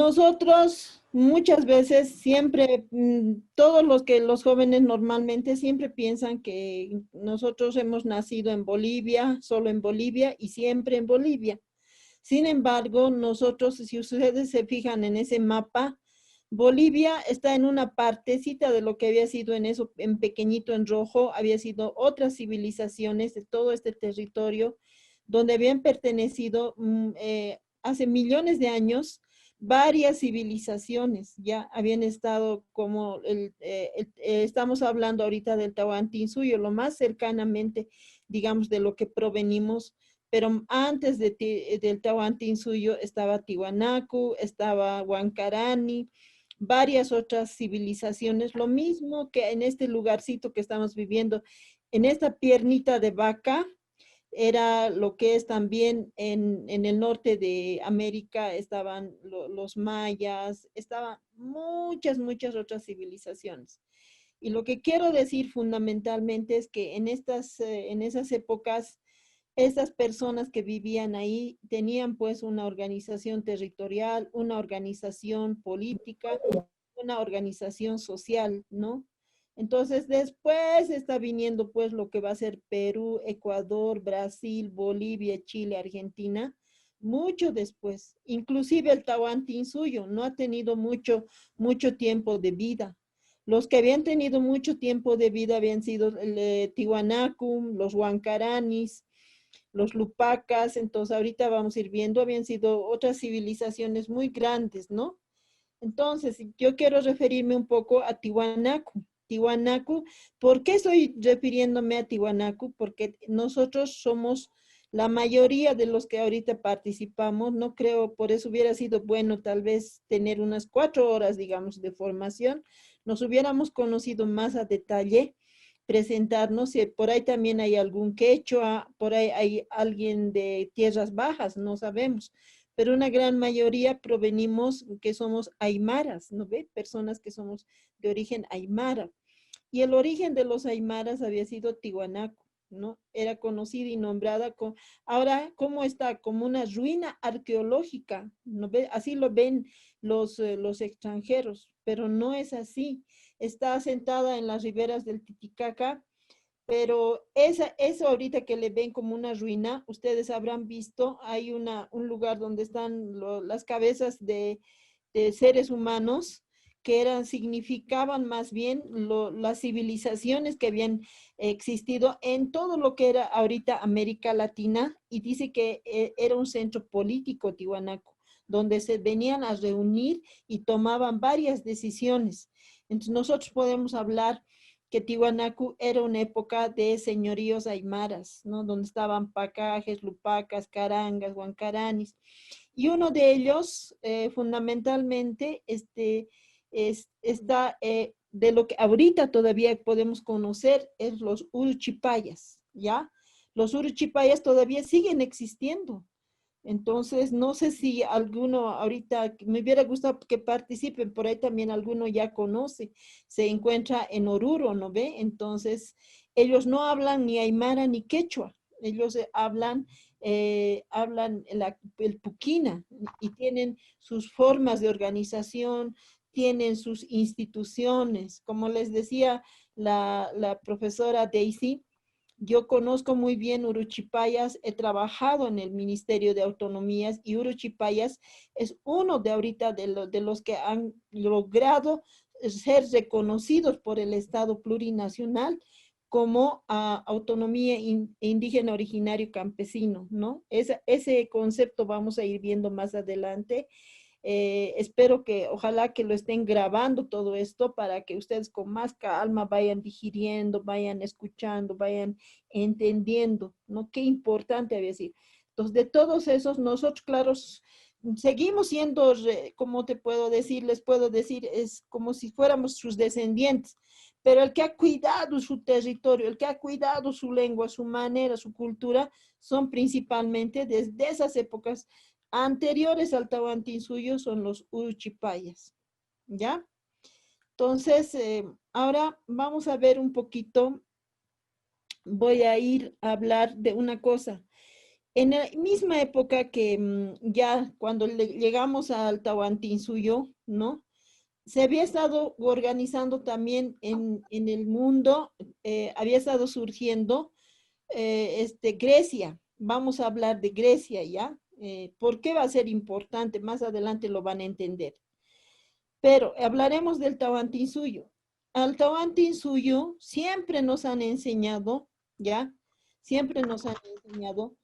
Nosotros muchas veces siempre, todos los jóvenes normalmente siempre piensan que nosotros hemos nacido en Bolivia, solo en Bolivia y siempre en Bolivia. Sin embargo, nosotros, si ustedes se fijan en ese mapa, Bolivia está en una partecita de lo que había sido en eso, en pequeñito en rojo, había sido otras civilizaciones de todo este territorio donde habían pertenecido hace millones de años varias civilizaciones, ya habían estado como, estamos hablando ahorita del Tahuantinsuyo, lo más cercanamente, digamos, de lo que provenimos, pero antes del Tahuantinsuyo estaba Tiwanaku, estaba Huancarani, varias otras civilizaciones, lo mismo que en este lugarcito que estamos viviendo, en esta piernita de vaca, era lo que es también en el norte de América, estaban los mayas, estaban muchas otras civilizaciones. Y lo que quiero decir fundamentalmente es que en esas épocas, estas personas que vivían ahí tenían pues una organización territorial, una organización política, una organización social, ¿no? Entonces después está viniendo pues lo que va a ser Perú, Ecuador, Brasil, Bolivia, Chile, Argentina, mucho después. Inclusive el Tahuantinsuyo no ha tenido mucho tiempo de vida. Los que habían tenido mucho tiempo de vida habían sido el Tiwanaku, los Huancaranis, los Lupacas. Entonces ahorita vamos a ir viendo, habían sido otras civilizaciones muy grandes, ¿no? Entonces, yo quiero referirme un poco a Tiwanaku. Tiwanaku, ¿por qué estoy refiriéndome a Tiwanaku? Porque nosotros somos la mayoría de los que ahorita participamos, no creo, por eso hubiera sido bueno tal vez tener unas 4 horas, digamos, de formación, nos hubiéramos conocido más a detalle, presentarnos, si por ahí también hay algún quechua, por ahí hay alguien de tierras bajas, no sabemos, pero una gran mayoría provenimos, que somos aymaras, ¿no ve? Personas que somos de origen aymara. Y el origen de los aymaras había sido Tiwanaku, ¿no? Era conocida y nombrada con, ahora, ¿cómo está? Como una ruina arqueológica, ¿no ve? Así lo ven los extranjeros, pero no es así. Está asentada en las riberas del Titicaca, pero eso ahorita que le ven como una ruina, ustedes habrán visto, hay un lugar donde están las cabezas de seres humanos que significaban más bien las civilizaciones que habían existido en todo lo que era ahorita América Latina, y dice que era un centro político Tiwanaku, donde se venían a reunir y tomaban varias decisiones. Entonces nosotros podemos hablar que Tiwanaku era una época de señoríos aymaras, ¿no? Donde estaban pacajes, lupacas, carangas, huancaranis. Y uno de ellos, fundamentalmente, está de lo que ahorita todavía podemos conocer, es los uruchipayas, ¿ya? Los uruchipayas todavía siguen existiendo. Entonces, no sé si alguno ahorita, me hubiera gustado que participen, por ahí también alguno ya conoce, se encuentra en Oruro, ¿no ve? Entonces, ellos no hablan ni aymara ni quechua, ellos hablan el puquina y tienen sus formas de organización, tienen sus instituciones. Como les decía la profesora Daisy, yo conozco muy bien Uruchipayas, he trabajado en el Ministerio de Autonomías y Uruchipayas es uno de ahorita de los que han logrado ser reconocidos por el Estado plurinacional como autonomía indígena originario campesino, ¿no? Ese concepto vamos a ir viendo más adelante. Espero que, ojalá que lo estén grabando todo esto para que ustedes con más calma vayan digiriendo, vayan escuchando, vayan entendiendo, ¿no? Qué importante había sido. Entonces, de todos esos, nosotros, claro, seguimos siendo, ¿cómo te puedo decir? Les puedo decir, es como si fuéramos sus descendientes, pero el que ha cuidado su territorio, el que ha cuidado su lengua, su manera, su cultura, son principalmente desde esas épocas anteriores al Tahuantinsuyo, son los Uruchipayas, ¿ya? Entonces, ahora vamos a ver un poquito, voy a ir a hablar de una cosa. En la misma época que ya cuando llegamos al Tahuantinsuyo, ¿no? Se había estado organizando también en el mundo, había estado surgiendo Grecia. Vamos a hablar de Grecia, ¿ya? ¿Por qué va a ser importante? Más adelante lo van a entender. Pero hablaremos del Tahuantinsuyo. Al Tahuantinsuyo siempre nos han enseñado, ¿ya? Siempre nos han enseñado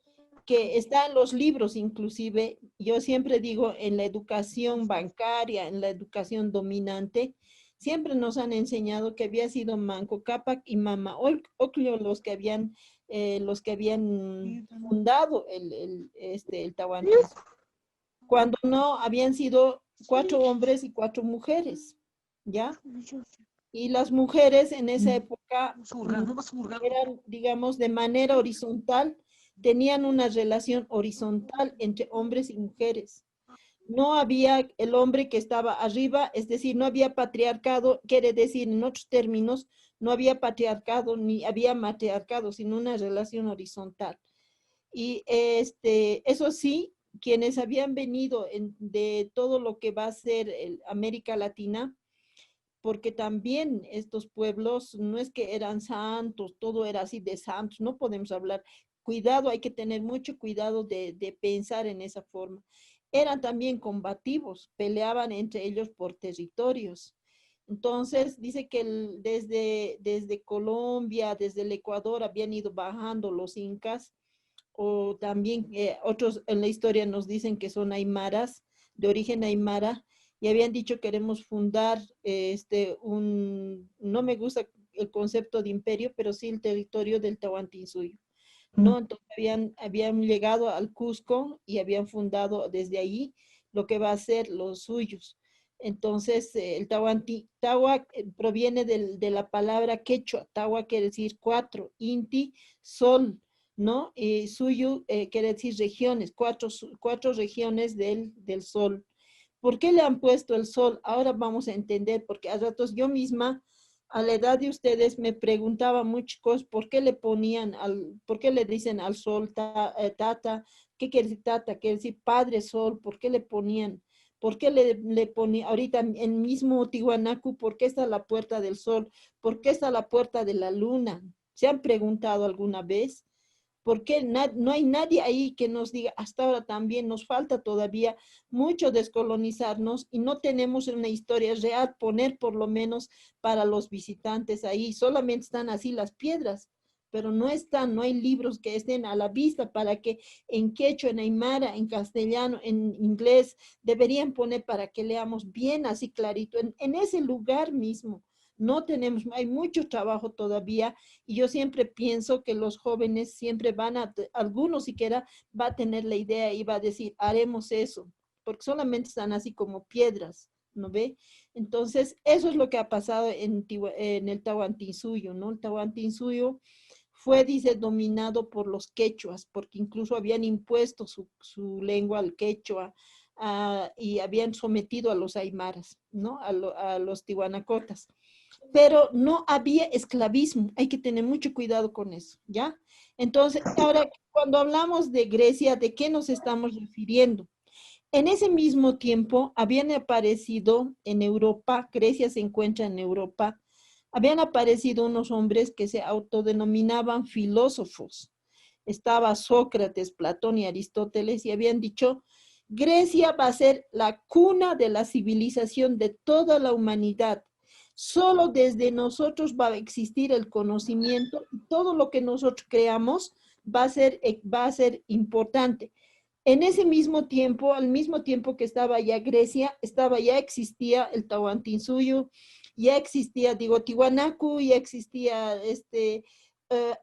que está en los libros inclusive, yo siempre digo en la educación bancaria, en la educación dominante, siempre nos han enseñado que había sido Manco Cápac y Mama Ocllo los que habían fundado el Tahuantinsuyo, cuando no habían sido 4 hombres y 4 mujeres, ¿ya? Y las mujeres en esa época eran, digamos, de manera horizontal, tenían una relación horizontal entre hombres y mujeres. No había el hombre que estaba arriba, es decir, no había patriarcado, quiere decir, en otros términos, no había patriarcado ni había matriarcado, sino una relación horizontal. Y eso sí, quienes habían venido de todo lo que va a ser América Latina, porque también estos pueblos no es que eran santos, todo era así de santos, no podemos hablar. Cuidado, hay que tener mucho cuidado de pensar en esa forma. Eran también combativos, peleaban entre ellos por territorios. Entonces, dice que desde Colombia, desde el Ecuador, habían ido bajando los incas, o también otros en la historia nos dicen que son aymaras, de origen aymara, y habían dicho queremos fundar no me gusta el concepto de imperio, pero sí el territorio del Tahuantinsuyo, ¿no? Entonces habían llegado al Cusco y habían fundado desde ahí lo que va a ser los suyos. Entonces, el Tawa proviene de la palabra quechua. Tawa quiere decir 4, Inti, sol, ¿no? Suyu quiere decir regiones, 4 regiones del sol. ¿Por qué le han puesto el sol? Ahora vamos a entender, porque a ratos yo misma, a la edad de ustedes, me preguntaba muchas cosas, ¿por qué le ponían por qué le dicen al sol tata? ¿Qué quiere decir tata? Quiere decir padre sol, ¿por qué le ponían? ¿Por qué le ponían, ahorita en mismo Tiwanaku, por qué está la puerta del sol? ¿Por qué está la puerta de la luna? ¿Se han preguntado alguna vez? Porque no hay nadie ahí que nos diga, hasta ahora también nos falta todavía mucho descolonizarnos y no tenemos una historia real, poner por lo menos para los visitantes ahí, solamente están así las piedras, pero no están, no hay libros que estén a la vista para que en quechua, en aymara, en castellano, en inglés, deberían poner para que leamos bien así clarito, en ese lugar mismo. No tenemos, hay mucho trabajo todavía y yo siempre pienso que los jóvenes siempre algunos siquiera va a tener la idea y va a decir, haremos eso, porque solamente están así como piedras, ¿no ve? Entonces, eso es lo que ha pasado en el Tahuantinsuyo, ¿no? El Tahuantinsuyo fue, dice, dominado por los quechuas, porque incluso habían impuesto su lengua al quechua, y habían sometido a los aymaras, ¿no? A los tihuanacotas, pero no había esclavismo. Hay que tener mucho cuidado con eso, ¿ya? Entonces, ahora, cuando hablamos de Grecia, ¿de qué nos estamos refiriendo? En ese mismo tiempo habían aparecido en Europa, Grecia se encuentra en Europa, habían aparecido unos hombres que se autodenominaban filósofos. Estaba Sócrates, Platón y Aristóteles y habían dicho, Grecia va a ser la cuna de la civilización de toda la humanidad. Solo desde nosotros va a existir el conocimiento y todo lo que nosotros creamos va a ser importante. En ese mismo tiempo, al mismo tiempo que estaba ya Grecia, ya existía el Tahuantinsuyo, ya existía, digo, Tiwanaku, ya existía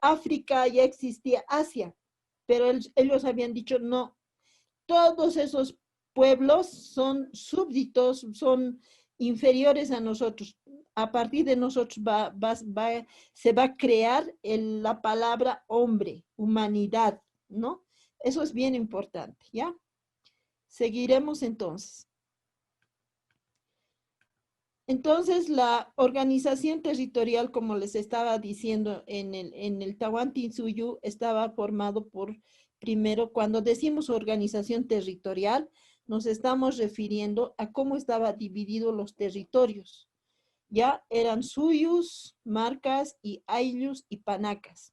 África, ya existía Asia, pero ellos habían dicho, no, todos esos pueblos son súbditos, son inferiores a nosotros. A partir de nosotros se va a crear la palabra hombre, humanidad, ¿no? Eso es bien importante, ¿ya? Seguiremos entonces. Entonces, la organización territorial, como les estaba diciendo, en el Tahuantinsuyo estaba formado por primero, cuando decimos organización territorial, nos estamos refiriendo a cómo estaban divididos los territorios. Ya eran suyos, marcas y ayllus y panacas.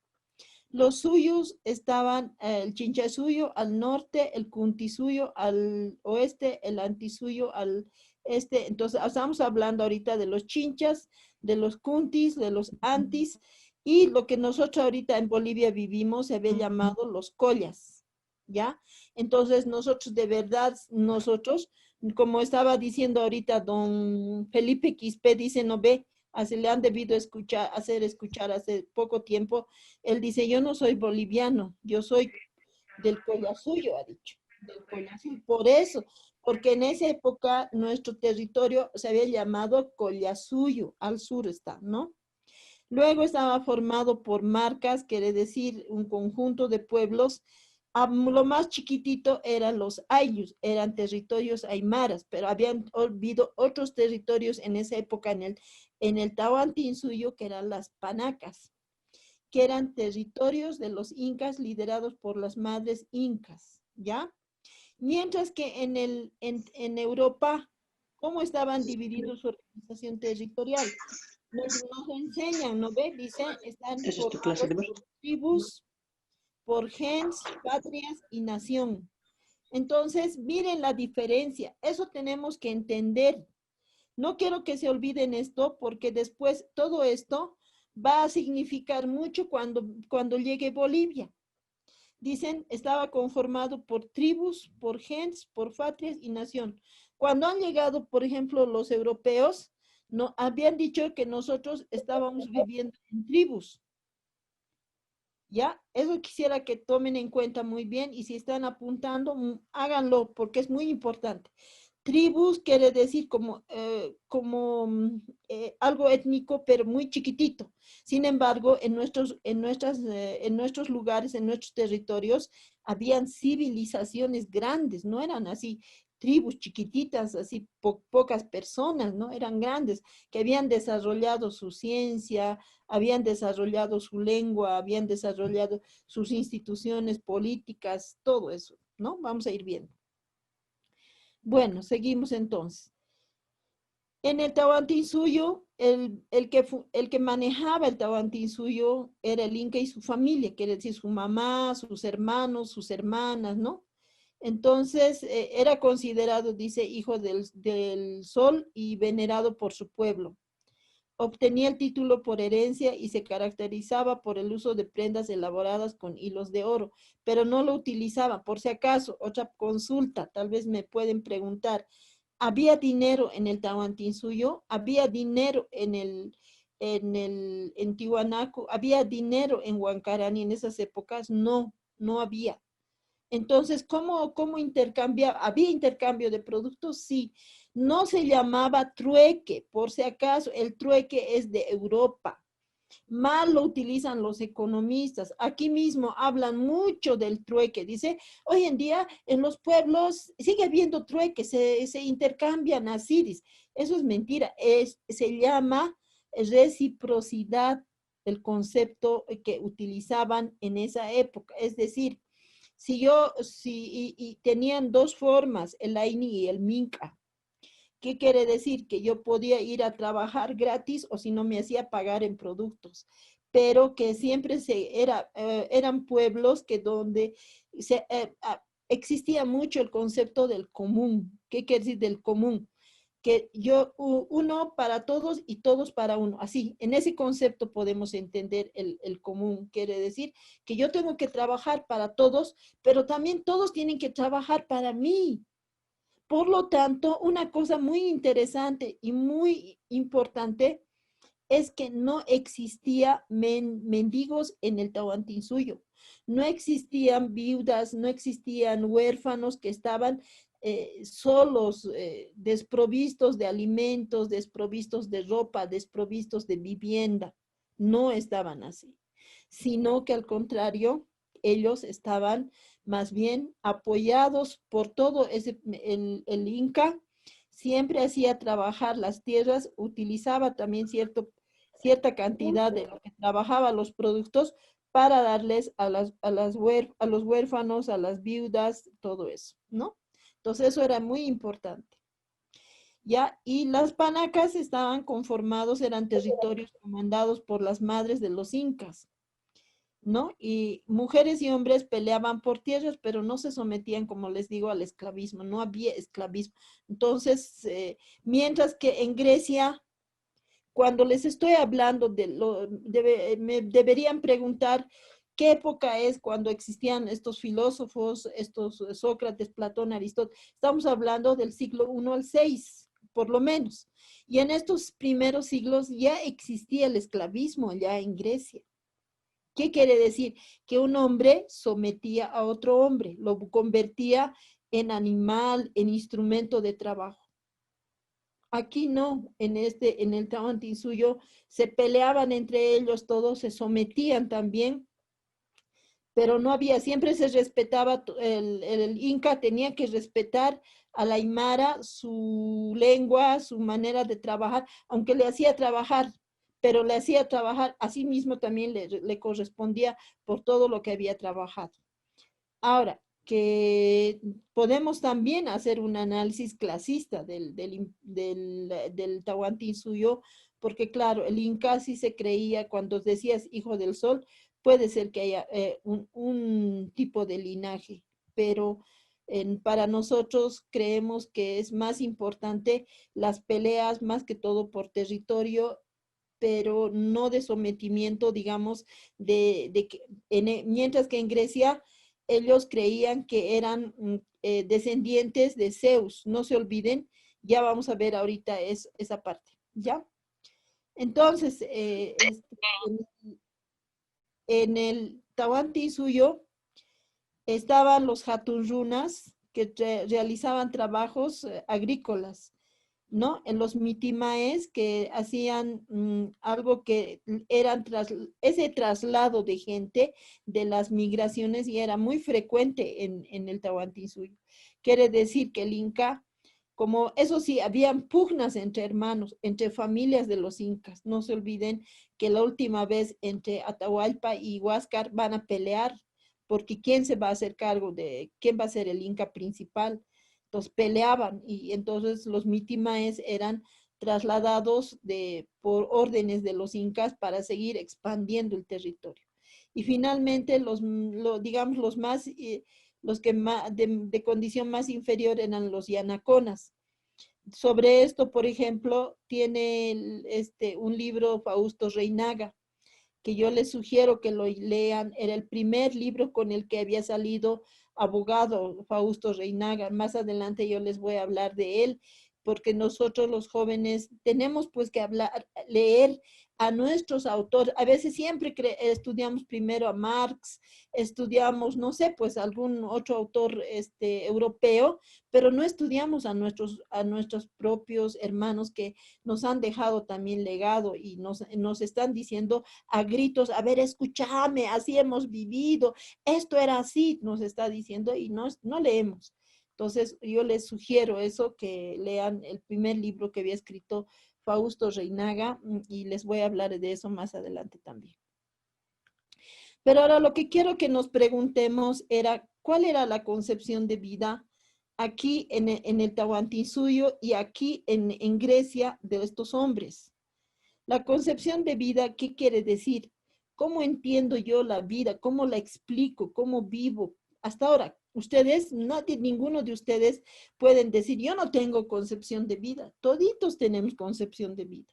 Los suyos estaban el Chinchasuyo al norte, el Cuntisuyo al oeste, el Antisuyo al este. Entonces, estamos hablando ahorita de los chinchas, de los cuntis, de los antis, y lo que nosotros ahorita en Bolivia vivimos se había llamado los collas, ¿ya? Entonces, nosotros de verdad, nosotros, como estaba diciendo ahorita don Felipe Quispe, dice, no ve, así le han debido hacer escuchar hace poco tiempo. Él dice, yo no soy boliviano, yo soy del Collasuyo, ha dicho, del Collasuyo. Por eso, porque en esa época nuestro territorio se había llamado Collasuyo, al sur está, ¿no? Luego estaba formado por marcas, quiere decir un conjunto de pueblos. Lo más chiquitito eran los ayllus, eran territorios aymaras, pero habían habido otros territorios en esa época en el Tahuantinsuyo, que eran las panacas, que eran territorios de los incas liderados por las madres incas, ¿ya? Mientras que en Europa, ¿cómo estaban divididos su organización territorial? Nos enseñan, ¿no ve? Dice, están ¿Esa es tu clase formados de voz? por tribus, por gens, patrias y nación. Entonces, miren la diferencia. Eso tenemos que entender. No quiero que se olviden esto porque después todo esto va a significar mucho cuando llegue Bolivia. Dicen, estaba conformado por tribus, por gens, por patrias y nación. Cuando han llegado, por ejemplo, los europeos, no, habían dicho que nosotros estábamos viviendo en tribus. ¿Ya? Eso quisiera que tomen en cuenta muy bien y si están apuntando, háganlo porque es muy importante. Tribus quiere decir algo étnico, pero muy chiquitito. Sin embargo, en nuestros lugares, en nuestros territorios, habían civilizaciones grandes, no eran así tribus chiquititas, así pocas personas, ¿no? Eran grandes, que habían desarrollado su ciencia, habían desarrollado su lengua, habían desarrollado sus instituciones políticas, todo eso, ¿no? Vamos a ir viendo. Bueno, seguimos entonces. En el Tahuantinsuyo, el que manejaba el Tahuantinsuyo era el Inca y su familia, quiere decir su mamá, sus hermanos, sus hermanas, ¿no? Entonces, era considerado, dice, hijo del sol y venerado por su pueblo. Obtenía el título por herencia y se caracterizaba por el uso de prendas elaboradas con hilos de oro, pero no lo utilizaba. Por si acaso, otra consulta, tal vez me pueden preguntar, ¿había dinero en el Tahuantinsuyo? ¿Había dinero en Tiwanaku? ¿Había dinero en Huancarani en esas épocas? No, no había. Entonces, ¿cómo intercambiar? ¿Había intercambio de productos? Sí. No se llamaba trueque, por si acaso, el trueque es de Europa. Mal lo utilizan los economistas. Aquí mismo hablan mucho del trueque. Dice, hoy en día en los pueblos sigue habiendo trueque, se intercambian así. Eso es mentira. Se llama reciprocidad, el concepto que utilizaban en esa época. Es decir, y tenían dos formas, el Aini y el Minca. ¿Qué quiere decir? Que yo podía ir a trabajar gratis o si no me hacía pagar en productos, pero que siempre eran pueblos que donde existía mucho el concepto del común. ¿Qué quiere decir del común? Que uno para todos y todos para uno. Así, en ese concepto podemos entender el común. Quiere decir que yo tengo que trabajar para todos, pero también todos tienen que trabajar para mí. Por lo tanto, una cosa muy interesante y muy importante es que no existía mendigos en el Tahuantinsuyo. No existían viudas, no existían huérfanos que estaban solos, desprovistos de alimentos, desprovistos de ropa, desprovistos de vivienda. No estaban así, sino que al contrario, ellos estaban más bien apoyados por todo el Inca, siempre hacía trabajar las tierras, utilizaba también cierta cantidad de lo que trabajaba los productos para darles a los huérfanos, a las viudas, todo eso, ¿no? Entonces eso era muy importante. ¿Ya? Y las panacas estaban conformados, eran territorios comandados por las madres de los incas, ¿no? Y mujeres y hombres peleaban por tierras, pero no se sometían, como les digo, al esclavismo, no había esclavismo. Entonces, mientras que en Grecia, cuando les estoy hablando me deberían preguntar qué época es cuando existían estos filósofos, estos Sócrates, Platón, Aristóteles. Estamos hablando del siglo I al VI, por lo menos. Y en estos primeros siglos ya existía el esclavismo ya en Grecia. ¿Qué quiere decir? Que un hombre sometía a otro hombre, lo convertía en animal, en instrumento de trabajo. Aquí no, en el Tahuantinsuyo se peleaban entre ellos, todos se sometían también, pero no había, siempre se respetaba, el Inca tenía que respetar a la Aymara su lengua, su manera de trabajar, aunque le hacía trabajar, pero le hacía trabajar, a sí mismo también le correspondía por todo lo que había trabajado. Ahora, que podemos también hacer un análisis clasista del Tahuantinsuyo, porque claro, el Inca sí se creía, cuando decías hijo del sol, puede ser que haya un tipo de linaje, pero para nosotros creemos que es más importante las peleas, más que todo por territorio, pero no de sometimiento, digamos, mientras que en Grecia ellos creían que eran descendientes de Zeus, no se olviden, ya vamos a ver ahorita esa parte, ¿ya? Entonces, en el Tahuantinsuyo estaban los Hatunrunas que realizaban trabajos agrícolas, ¿no? En los mitimaes que hacían algo que eran ese traslado de gente de las migraciones y era muy frecuente en el Tahuantinsuyo. Quiere decir que el Inca, como eso sí, habían pugnas entre hermanos, entre familias de los incas. No se olviden que la última vez entre Atahualpa y Huáscar van a pelear, porque ¿quién se va a hacer cargo de, quién va a ser el inca principal? Entonces peleaban y entonces los mitimaes eran trasladados por órdenes de los incas para seguir expandiendo el territorio. Y finalmente digamos los que de condición más inferior eran los yanaconas. Sobre esto, por ejemplo, tiene un libro Fausto Reinaga, que yo les sugiero que lo lean. Era el primer libro con el que había salido abogado Fausto Reinaga. Más adelante yo les voy a hablar de él, porque nosotros los jóvenes tenemos pues que leer a nuestros autores. A veces siempre estudiamos primero a Marx, estudiamos, no sé, pues algún otro autor europeo, pero no estudiamos a nuestros propios hermanos que nos han dejado también legado y nos están diciendo a gritos, a ver, escúchame, así hemos vivido, esto era así, nos está diciendo y no leemos. Entonces, yo les sugiero eso, que lean el primer libro que había escrito Fausto Reinaga y les voy a hablar de eso más adelante también. Pero ahora lo que quiero que nos preguntemos era, ¿cuál era la concepción de vida aquí en el Tahuantinsuyo y aquí en Grecia de estos hombres? La concepción de vida, ¿qué quiere decir? ¿Cómo entiendo yo la vida? ¿Cómo la explico? ¿Cómo vivo? Hasta ahora, ustedes, ninguno de ustedes pueden decir, yo no tengo concepción de vida. Toditos tenemos concepción de vida.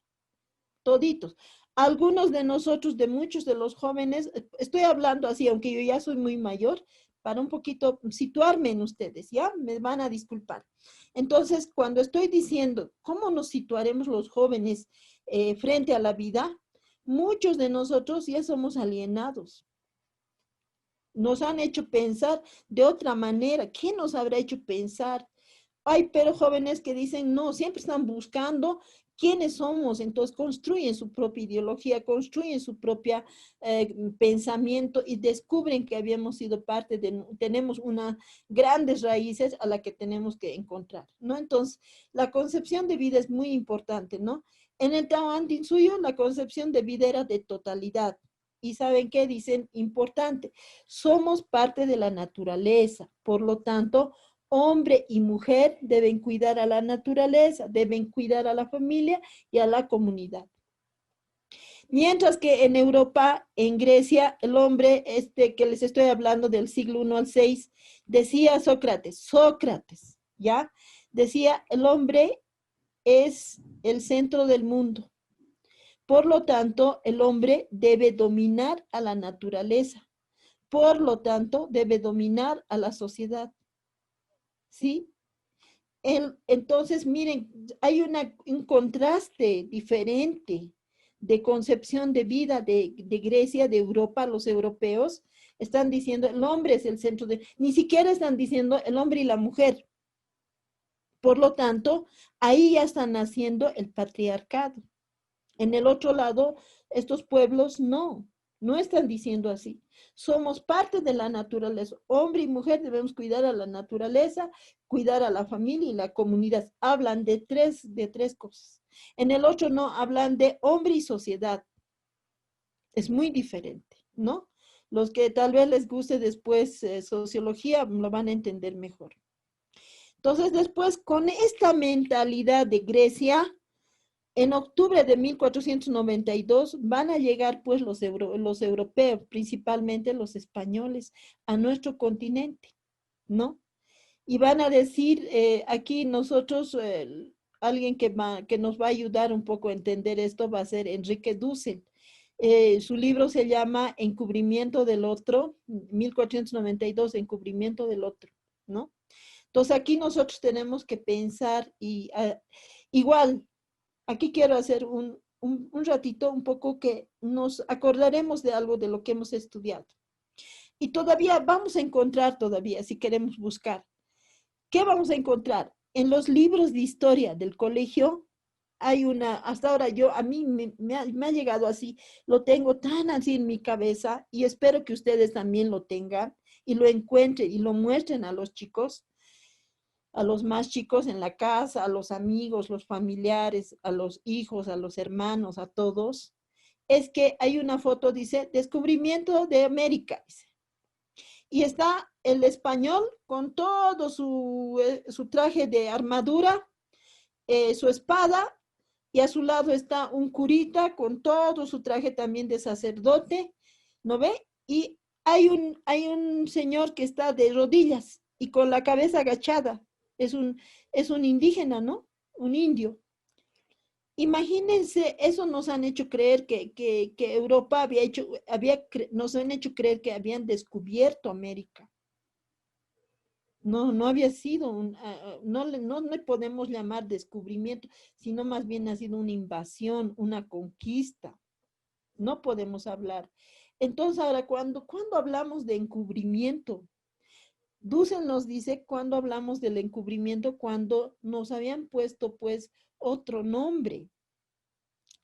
Toditos. Algunos de nosotros, de muchos de los jóvenes, estoy hablando así, aunque yo ya soy muy mayor, para un poquito situarme en ustedes, ¿ya? Me van a disculpar. Entonces, cuando estoy diciendo cómo nos situaremos los jóvenes frente a la vida, muchos de nosotros ya somos alienados. Nos han hecho pensar de otra manera. ¿Qué nos habrá hecho pensar? Hay pero jóvenes que dicen, no, siempre están buscando quiénes somos, entonces construyen su propia ideología, construyen su propia pensamiento y descubren que habíamos sido parte tenemos unas grandes raíces a la que tenemos que encontrar, ¿no? Entonces, la concepción de vida es muy importante, ¿no? En el Tahuantinsuyo, la concepción de vida era de totalidad, Y ¿saben qué dicen? Importante, somos parte de la naturaleza, por lo tanto, hombre y mujer deben cuidar a la naturaleza, deben cuidar a la familia y a la comunidad. Mientras que en Europa, en Grecia, el hombre que les estoy hablando del siglo I al VI, decía Sócrates, ¿ya? Decía, el hombre es el centro del mundo. Por lo tanto, el hombre debe dominar a la naturaleza. Por lo tanto, debe dominar a la sociedad. ¿Sí? Entonces, miren, hay un contraste diferente de concepción de vida de Grecia, de Europa. Los europeos están diciendo el hombre es el centro ni siquiera están diciendo el hombre y la mujer. Por lo tanto, ahí ya están naciendo el patriarcado. En el otro lado, estos pueblos no están diciendo así. Somos parte de la naturaleza. Hombre y mujer debemos cuidar a la naturaleza, cuidar a la familia y la comunidad. Hablan de tres cosas. En el otro no, hablan de hombre y sociedad. Es muy diferente, ¿no? Los que tal vez les guste después sociología lo van a entender mejor. Entonces, después, con esta mentalidad de Grecia, en octubre de 1492 van a llegar pues los europeos, principalmente los españoles, a nuestro continente, ¿no? Y van a decir, aquí nosotros, alguien que nos va a ayudar un poco a entender esto va a ser Enrique Dussel. Su libro se llama Encubrimiento del Otro, 1492, Encubrimiento del Otro, ¿no? Entonces aquí nosotros tenemos que pensar y igual, aquí quiero hacer un ratito un poco que nos acordaremos de algo de lo que hemos estudiado. Y todavía vamos a encontrar todavía, si queremos buscar. ¿Qué vamos a encontrar? En los libros de historia del colegio hay hasta ahora a mí me ha llegado así, lo tengo tan así en mi cabeza y espero que ustedes también lo tengan y lo encuentren y lo muestren a los chicos, a los más chicos en la casa, a los amigos, los familiares, a los hijos, a los hermanos, a todos, es que hay una foto, dice, descubrimiento de América, dice. Y está el español con todo su traje de armadura, su espada, y a su lado está un curita con todo su traje también de sacerdote, ¿no ve? Y hay un señor que está de rodillas y con la cabeza agachada. Es un indígena, ¿no? Un indio. Imagínense, eso nos han hecho creer que Europa nos han hecho creer que habían descubierto América. No había sido no le podemos llamar descubrimiento, sino más bien ha sido una invasión, una conquista. No podemos hablar. Entonces, ahora, cuando hablamos de encubrimiento, Dussel nos dice cuando hablamos del encubrimiento, cuando nos habían puesto pues otro nombre.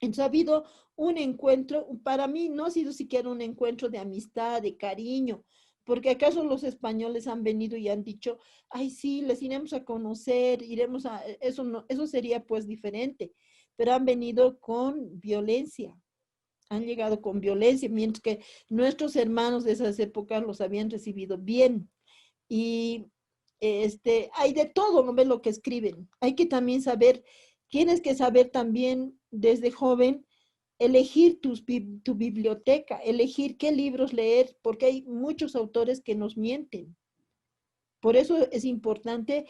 Entonces ha habido un encuentro, para mí no ha sido siquiera un encuentro de amistad, de cariño, porque acaso los españoles han venido y han dicho, ay sí, les iremos a conocer, eso no, eso sería pues diferente, pero han venido con violencia, han llegado con violencia, mientras que nuestros hermanos de esas épocas los habían recibido bien. Y hay de todo, ¿no ves lo que escriben? Hay que también saber, tienes que saber también desde joven elegir tu biblioteca, elegir qué libros leer, porque hay muchos autores que nos mienten. Por eso es importante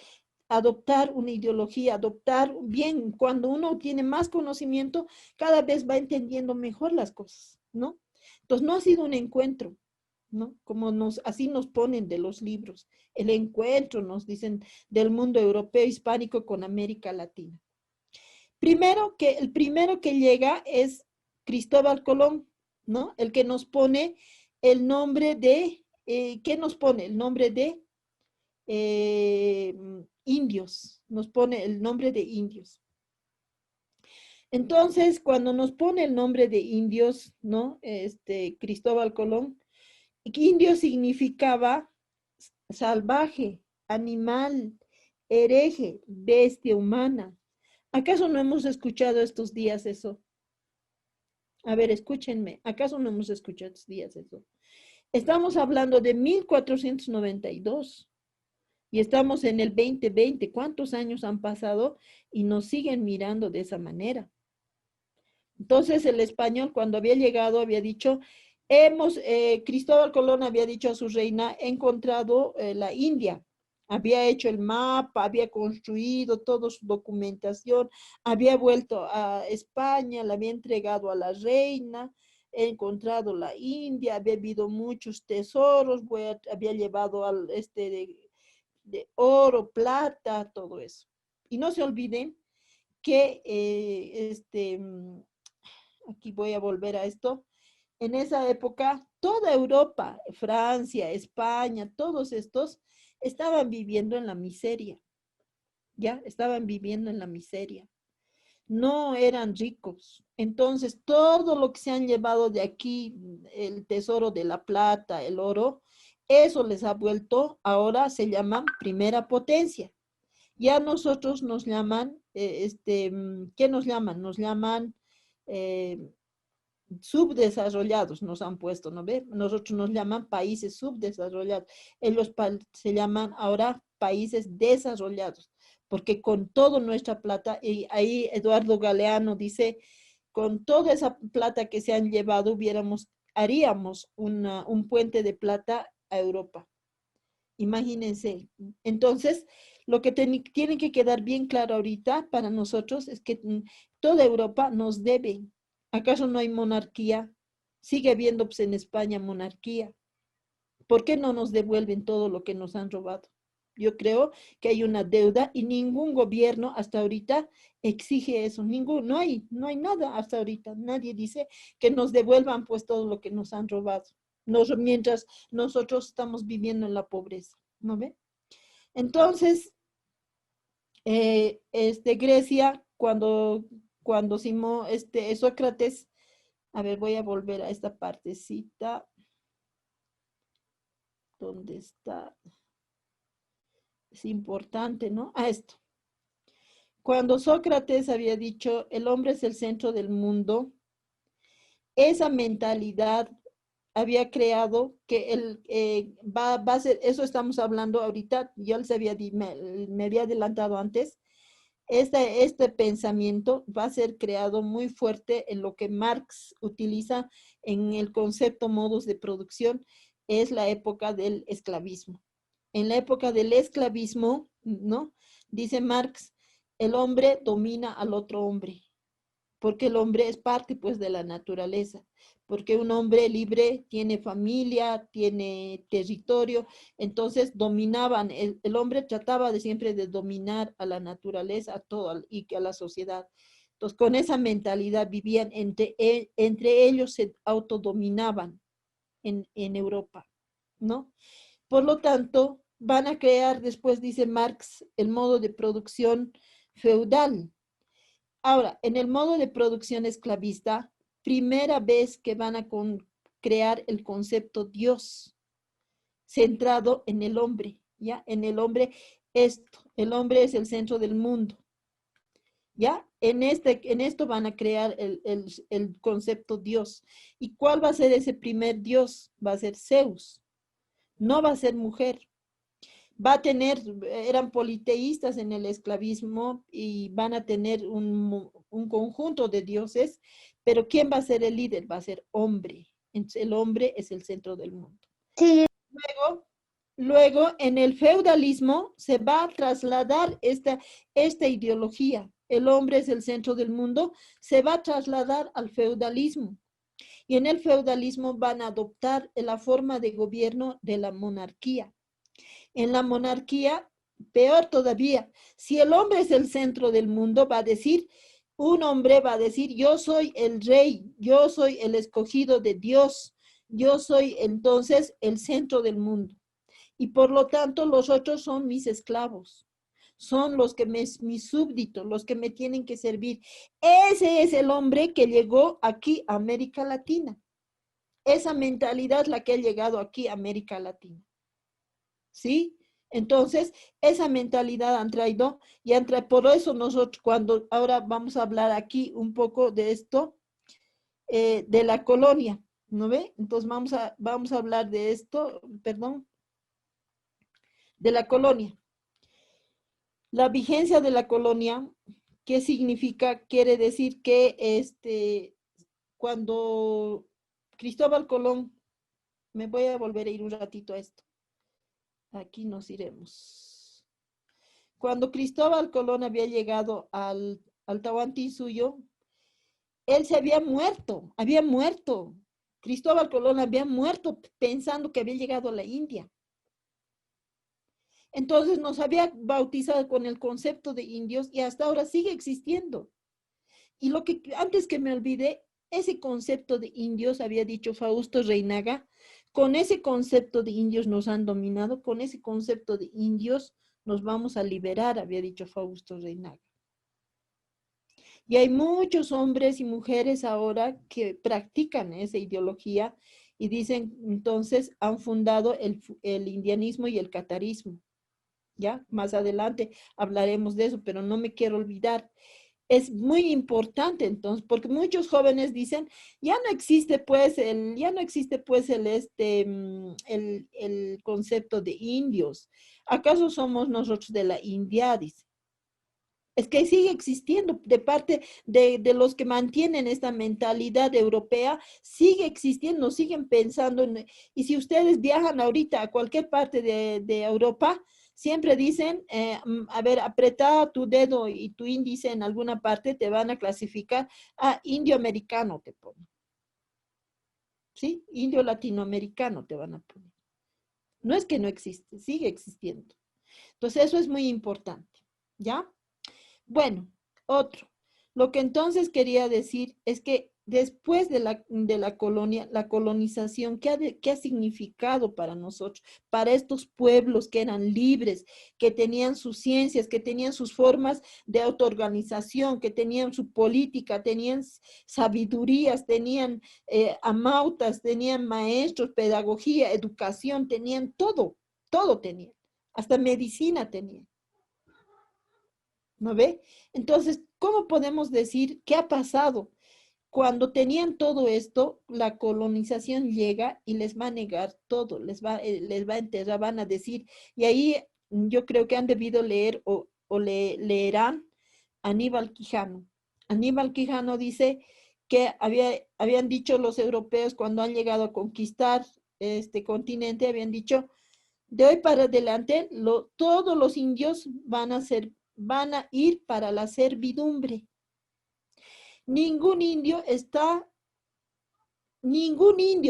adoptar una ideología, adoptar bien, cuando uno tiene más conocimiento, cada vez va entendiendo mejor las cosas, ¿no? Entonces no ha sido un encuentro, ¿no? Como así nos ponen de los libros, el encuentro, nos dicen, del mundo europeo hispánico con América Latina. El primero que llega es Cristóbal Colón, ¿no? El que nos pone el nombre de, ¿qué nos pone? El nombre de indios, nos pone el nombre de indios. Entonces, cuando nos pone el nombre de indios, ¿no? Cristóbal Colón, indio significaba salvaje, animal, hereje, bestia humana. ¿Acaso no hemos escuchado estos días eso? A ver, escúchenme. ¿Acaso no hemos escuchado estos días eso? Estamos hablando de 1492 y estamos en el 2020. ¿Cuántos años han pasado y nos siguen mirando de esa manera? Entonces el español cuando había llegado había dicho, Cristóbal Colón había dicho a su reina, he encontrado la India. Había hecho el mapa, había construido toda su documentación, había vuelto a España, la había entregado a la reina, he encontrado la India, había habido muchos tesoros, había llevado al de oro, plata, todo eso. Y no se olviden que aquí voy a volver a esto, en esa época toda Europa, Francia, España, todos estos estaban viviendo en la miseria, ¿ya? Estaban viviendo en la miseria. No eran ricos. Entonces, todo lo que se han llevado de aquí, el tesoro de la plata, el oro, eso les ha vuelto, ahora se llaman primera potencia. Ya nosotros nos llaman, ¿qué nos llaman? Nos llaman eh, subdesarrollados, nos han puesto, ¿no ve? Nosotros nos llaman países subdesarrollados. Ellos se llaman ahora países desarrollados, porque con toda nuestra plata, y ahí Eduardo Galeano dice, con toda esa plata que se han llevado, haríamos un puente de plata a Europa. Imagínense. Entonces, lo que tiene que quedar bien claro ahorita para nosotros es que toda Europa nos debe. ¿Acaso no hay monarquía? Sigue habiendo pues, en España monarquía. ¿Por qué no nos devuelven todo lo que nos han robado? Yo creo que hay una deuda y ningún gobierno hasta ahorita exige eso. No hay nada hasta ahorita. Nadie dice que nos devuelvan pues todo lo que nos han robado. Mientras nosotros estamos viviendo en la pobreza, ¿no ve? Entonces, Grecia, cuando Sócrates, a ver, voy a volver a esta partecita, ¿dónde está? Es importante, ¿no? A esto. Cuando Sócrates había dicho, el hombre es el centro del mundo, esa mentalidad había creado que va a ser, eso estamos hablando ahorita, yo les me había adelantado antes, este pensamiento va a ser creado muy fuerte en lo que Marx utiliza en el concepto modos de producción, es la época del esclavismo. En la época del esclavismo, ¿no? Dice Marx, el hombre domina al otro hombre, porque el hombre es parte pues de la naturaleza, porque un hombre libre tiene familia, tiene territorio, entonces dominaban, el hombre trataba de siempre de dominar a la naturaleza, a todo y a la sociedad. Entonces con esa mentalidad vivían, entre ellos se autodominaban en Europa, ¿no? Por lo tanto, van a crear, después dice Marx, el modo de producción feudal. Ahora, en el modo de producción esclavista, primera vez que van a crear el concepto Dios, centrado en el hombre, ¿ya? En el hombre, el hombre es el centro del mundo, ¿ya? En esto van a crear el concepto Dios. ¿Y cuál va a ser ese primer Dios? Va a ser Zeus, no va a ser mujer. Eran politeístas en el esclavismo y van a tener un conjunto de dioses, pero ¿quién va a ser el líder? Va a ser hombre. Entonces, el hombre es el centro del mundo. Sí. Luego, en el feudalismo se va a trasladar esta ideología. El hombre es el centro del mundo, se va a trasladar al feudalismo. Y en el feudalismo van a adoptar la forma de gobierno de la monarquía. En la monarquía, peor todavía, si el hombre es el centro del mundo, un hombre va a decir, yo soy el rey, yo soy el escogido de Dios, yo soy entonces el centro del mundo. Y por lo tanto, los otros son mis esclavos, son mis súbditos, los que me tienen que servir. Ese es el hombre que llegó aquí a América Latina. Esa mentalidad es la que ha llegado aquí a América Latina. ¿Sí? Entonces, esa mentalidad han traído por eso nosotros ahora vamos a hablar aquí un poco de esto, de la colonia, ¿no ve? Entonces vamos a hablar de esto, perdón, de la colonia. La vigencia de la colonia, ¿qué significa? Quiere decir que cuando Cristóbal Colón, me voy a volver a ir un ratito a esto, aquí nos iremos. Cuando Cristóbal Colón había llegado al Tahuantinsuyo, él se había muerto. Cristóbal Colón había muerto pensando que había llegado a la India. Entonces nos había bautizado con el concepto de indios y hasta ahora sigue existiendo. Y lo que antes que me olvidé, ese concepto de indios, había dicho Fausto Reinaga, con ese concepto de indios nos han dominado, con ese concepto de indios nos vamos a liberar, había dicho Fausto Reinaga. Y hay muchos hombres y mujeres ahora que practican esa ideología y dicen, entonces, han fundado el indianismo y el catarismo. ¿Ya? Más adelante hablaremos de eso, pero no me quiero olvidar. Es muy importante entonces, porque muchos jóvenes dicen, ya no existe pues el concepto de indios. ¿Acaso somos nosotros de la India? Dice. Es que sigue existiendo de parte de los que mantienen esta mentalidad europea, sigue existiendo, siguen pensando y si ustedes viajan ahorita a cualquier parte de Europa, siempre dicen, a ver, apreta tu dedo y tu índice en alguna parte, te van a clasificar a indio americano, te ponen. ¿Sí? Indio latinoamericano te van a poner. No es que no existe, sigue existiendo. Entonces, eso es muy importante, ¿ya? Bueno, otro. Lo que entonces quería decir es que después de la colonia, la colonización, ¿qué ha significado para nosotros, para estos pueblos que eran libres, que tenían sus ciencias, que tenían sus formas de autoorganización, que tenían su política, tenían sabidurías, tenían amautas, tenían maestros, pedagogía, educación, tenían todo, todo tenían, hasta medicina tenían. ¿No ve? Entonces, ¿cómo podemos decir qué ha pasado? Cuando tenían todo esto, la colonización llega y les va a negar todo, les va a enterrar, van a decir, y ahí yo creo que han debido leer leerán Aníbal Quijano. Aníbal Quijano dice que habían dicho los europeos cuando han llegado a conquistar este continente, habían dicho, de hoy para adelante, todos los indios van a ir para la servidumbre. Ningún indio,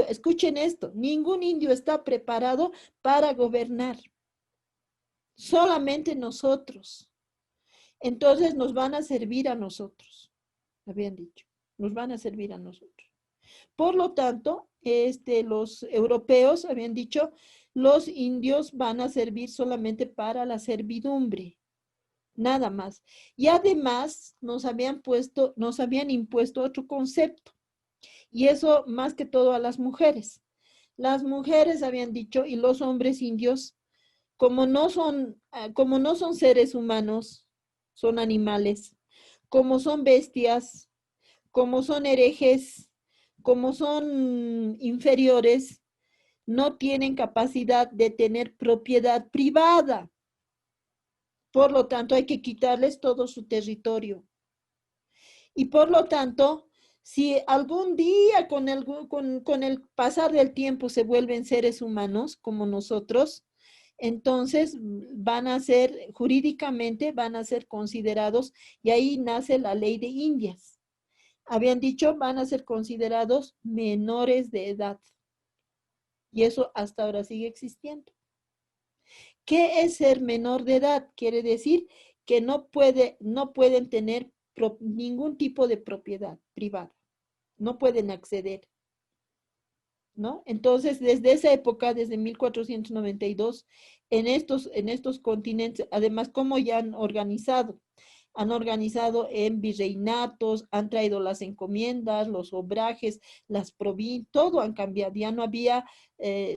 escuchen esto, ningún indio está preparado para gobernar. Solamente nosotros. Entonces nos van a servir a nosotros, habían dicho, nos van a servir a nosotros. Por lo tanto, los europeos habían dicho, los indios van a servir solamente para la servidumbre, nada más. Y además nos habían impuesto otro concepto, y eso más que todo a las mujeres. Las mujeres habían dicho, y los hombres indios, como no son seres humanos, son animales, como son bestias, como son herejes, como son inferiores, no tienen capacidad de tener propiedad privada. Por lo tanto, hay que quitarles todo su territorio. Y por lo tanto, si algún día con el pasar del tiempo se vuelven seres humanos como nosotros, entonces jurídicamente van a ser considerados, y ahí nace la ley de Indias. Habían dicho, van a ser considerados menores de edad. Y eso hasta ahora sigue existiendo. ¿Qué es ser menor de edad? Quiere decir que no pueden tener ningún tipo de propiedad privada. No pueden acceder, ¿no? Entonces, desde esa época, desde 1492, en estos continentes, además, ¿cómo ya han organizado? Han organizado en virreinatos, han traído las encomiendas, los obrajes, las provincias, todo han cambiado. Ya no había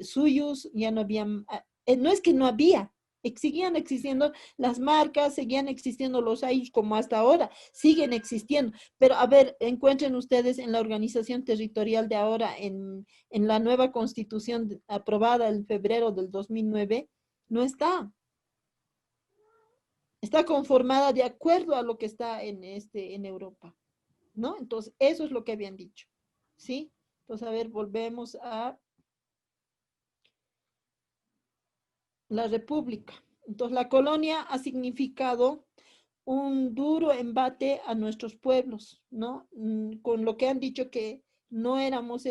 suyos, ya no había, no es que no había, Seguían existiendo las marcas, seguían existiendo los años como hasta ahora, siguen existiendo. Pero a ver, encuentren ustedes en la organización territorial de ahora, en la nueva constitución aprobada en febrero del 2009, no está. Está conformada de acuerdo a lo que está en Europa, ¿no? Entonces, eso es lo que habían dicho, ¿sí? Entonces, a ver, volvemos a la república. Entonces, la colonia ha significado un duro embate a nuestros pueblos, ¿no? Con lo que han dicho que no éramos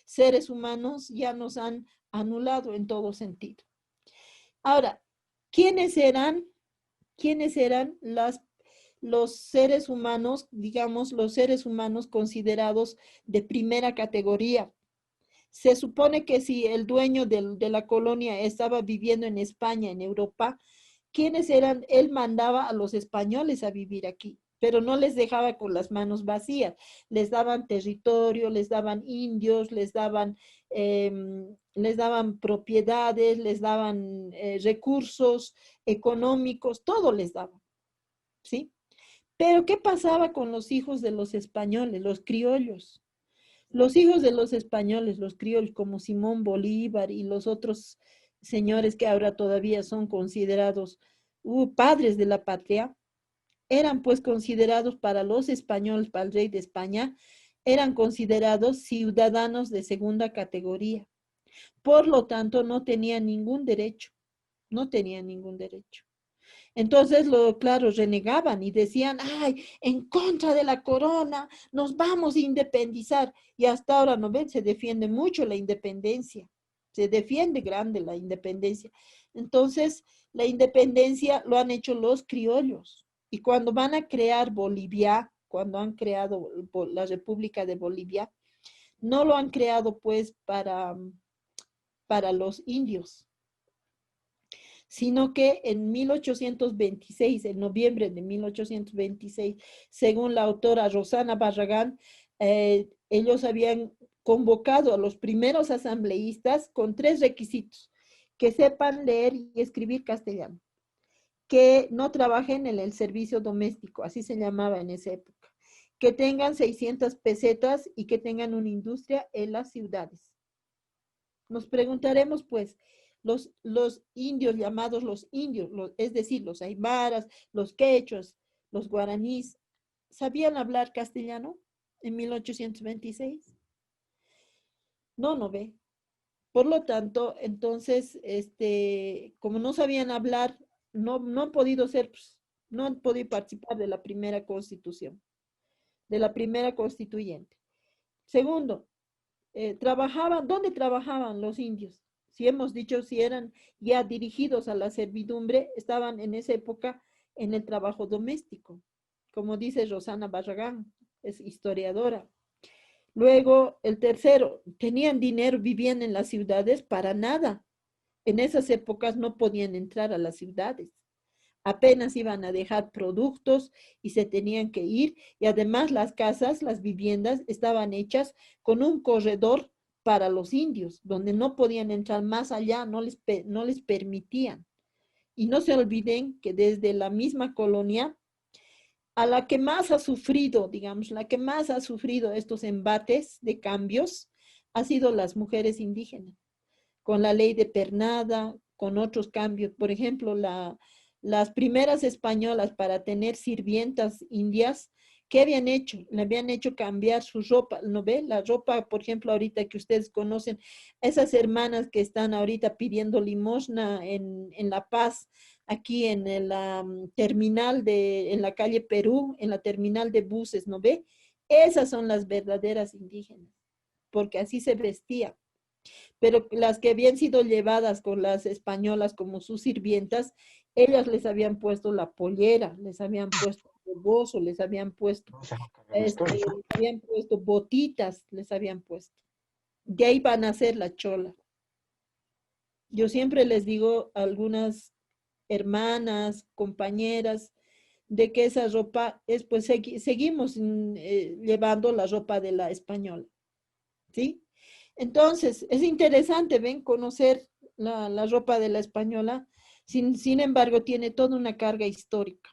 seres humanos, ya nos han anulado en todo sentido. Ahora, ¿quiénes eran, quiénes eran los seres humanos, digamos, los seres humanos considerados de primera categoría? Se supone que si el dueño de la colonia estaba viviendo en España, en Europa, ¿quiénes eran? Él mandaba a los españoles a vivir aquí, pero no les dejaba con las manos vacías. Les daban territorio, les daban indios, les daban propiedades, les daban recursos económicos, todo les daban, ¿sí? Pero ¿qué pasaba con los hijos de los españoles, los criollos? Los hijos de los españoles, los criollos como Simón Bolívar y los otros señores que ahora todavía son considerados padres de la patria, eran pues considerados para los españoles, para el rey de España, eran considerados ciudadanos de segunda categoría. Por lo tanto, no tenían ningún derecho, no tenían ningún derecho. Entonces, claro, renegaban y decían, ay, en contra de la corona, nos vamos a independizar. Y hasta ahora, ¿no ven? Se defiende mucho la independencia, se defiende grande la independencia. Entonces, la independencia lo han hecho los criollos. Y cuando van a crear Bolivia, cuando han creado la República de Bolivia, no lo han creado pues para los indios, sino que en 1826, en noviembre de 1826, según la autora Rosana Barragán, ellos habían convocado a los primeros asambleístas con 3 requisitos: que sepan leer y escribir castellano, que no trabajen en el servicio doméstico, así se llamaba en esa época, que tengan 600 pesetas y que tengan una industria en las ciudades. Nos preguntaremos, pues, los indios llamados los indios, es decir, los aymaras, los quechuas, los guaraníes, ¿sabían hablar castellano en 1826? No, no ve. Por lo tanto, entonces, como no sabían hablar, no han podido ser, pues, no han podido participar de la primera constitución, de la primera constituyente. Segundo, ¿dónde trabajaban los indios? Si hemos dicho, si eran ya dirigidos a la servidumbre, estaban en esa época en el trabajo doméstico, como dice Rosana Barragán, es historiadora. Luego, el tercero, ¿tenían dinero, vivían en las ciudades? Para nada. En esas épocas no podían entrar a las ciudades. Apenas iban a dejar productos y se tenían que ir. Y además las casas, las viviendas estaban hechas con un corredor para los indios, donde no podían entrar más allá, no les permitían. Y no se olviden que desde la misma colonia, a la que más ha sufrido, digamos, la que más ha sufrido estos embates de cambios, ha sido las mujeres indígenas, con la ley de pernada, con otros cambios. Por ejemplo, las primeras españolas para tener sirvientas indias, ¿qué habían hecho? Le habían hecho cambiar su ropa, ¿no ve? La ropa, por ejemplo, ahorita que ustedes conocen, esas hermanas que están ahorita pidiendo limosna en La Paz, aquí en la terminal en la calle Perú, en la terminal de buses, ¿no ve? Esas son las verdaderas indígenas, porque así se vestían. Pero las que habían sido llevadas con las españolas como sus sirvientas, ellas les habían puesto la pollera, les habían puesto el bozo, les habían puesto botitas, les habían puesto. De ahí van a ser la chola. Yo siempre les digo a algunas hermanas, compañeras, de que esa ropa es, pues seguimos llevando la ropa de la española, ¿sí? Entonces, es interesante, ven, conocer la ropa de la española, Sin embargo, tiene toda una carga histórica.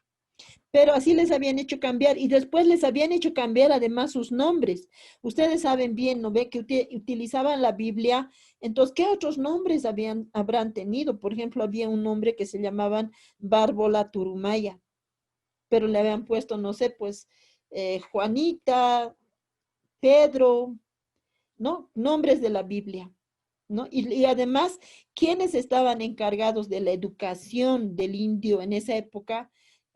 Pero así les habían hecho cambiar y después les habían hecho cambiar además sus nombres. Ustedes saben bien, ¿no ve? Que utilizaban la Biblia. Entonces, ¿qué otros nombres habrán tenido? Por ejemplo, había un nombre que se llamaban Bárbola Turumaya, pero le habían puesto, no sé, pues Juanita, Pedro, ¿no? Nombres de la Biblia, ¿no? Y además, quienes estaban encargados de la educación del indio en esa época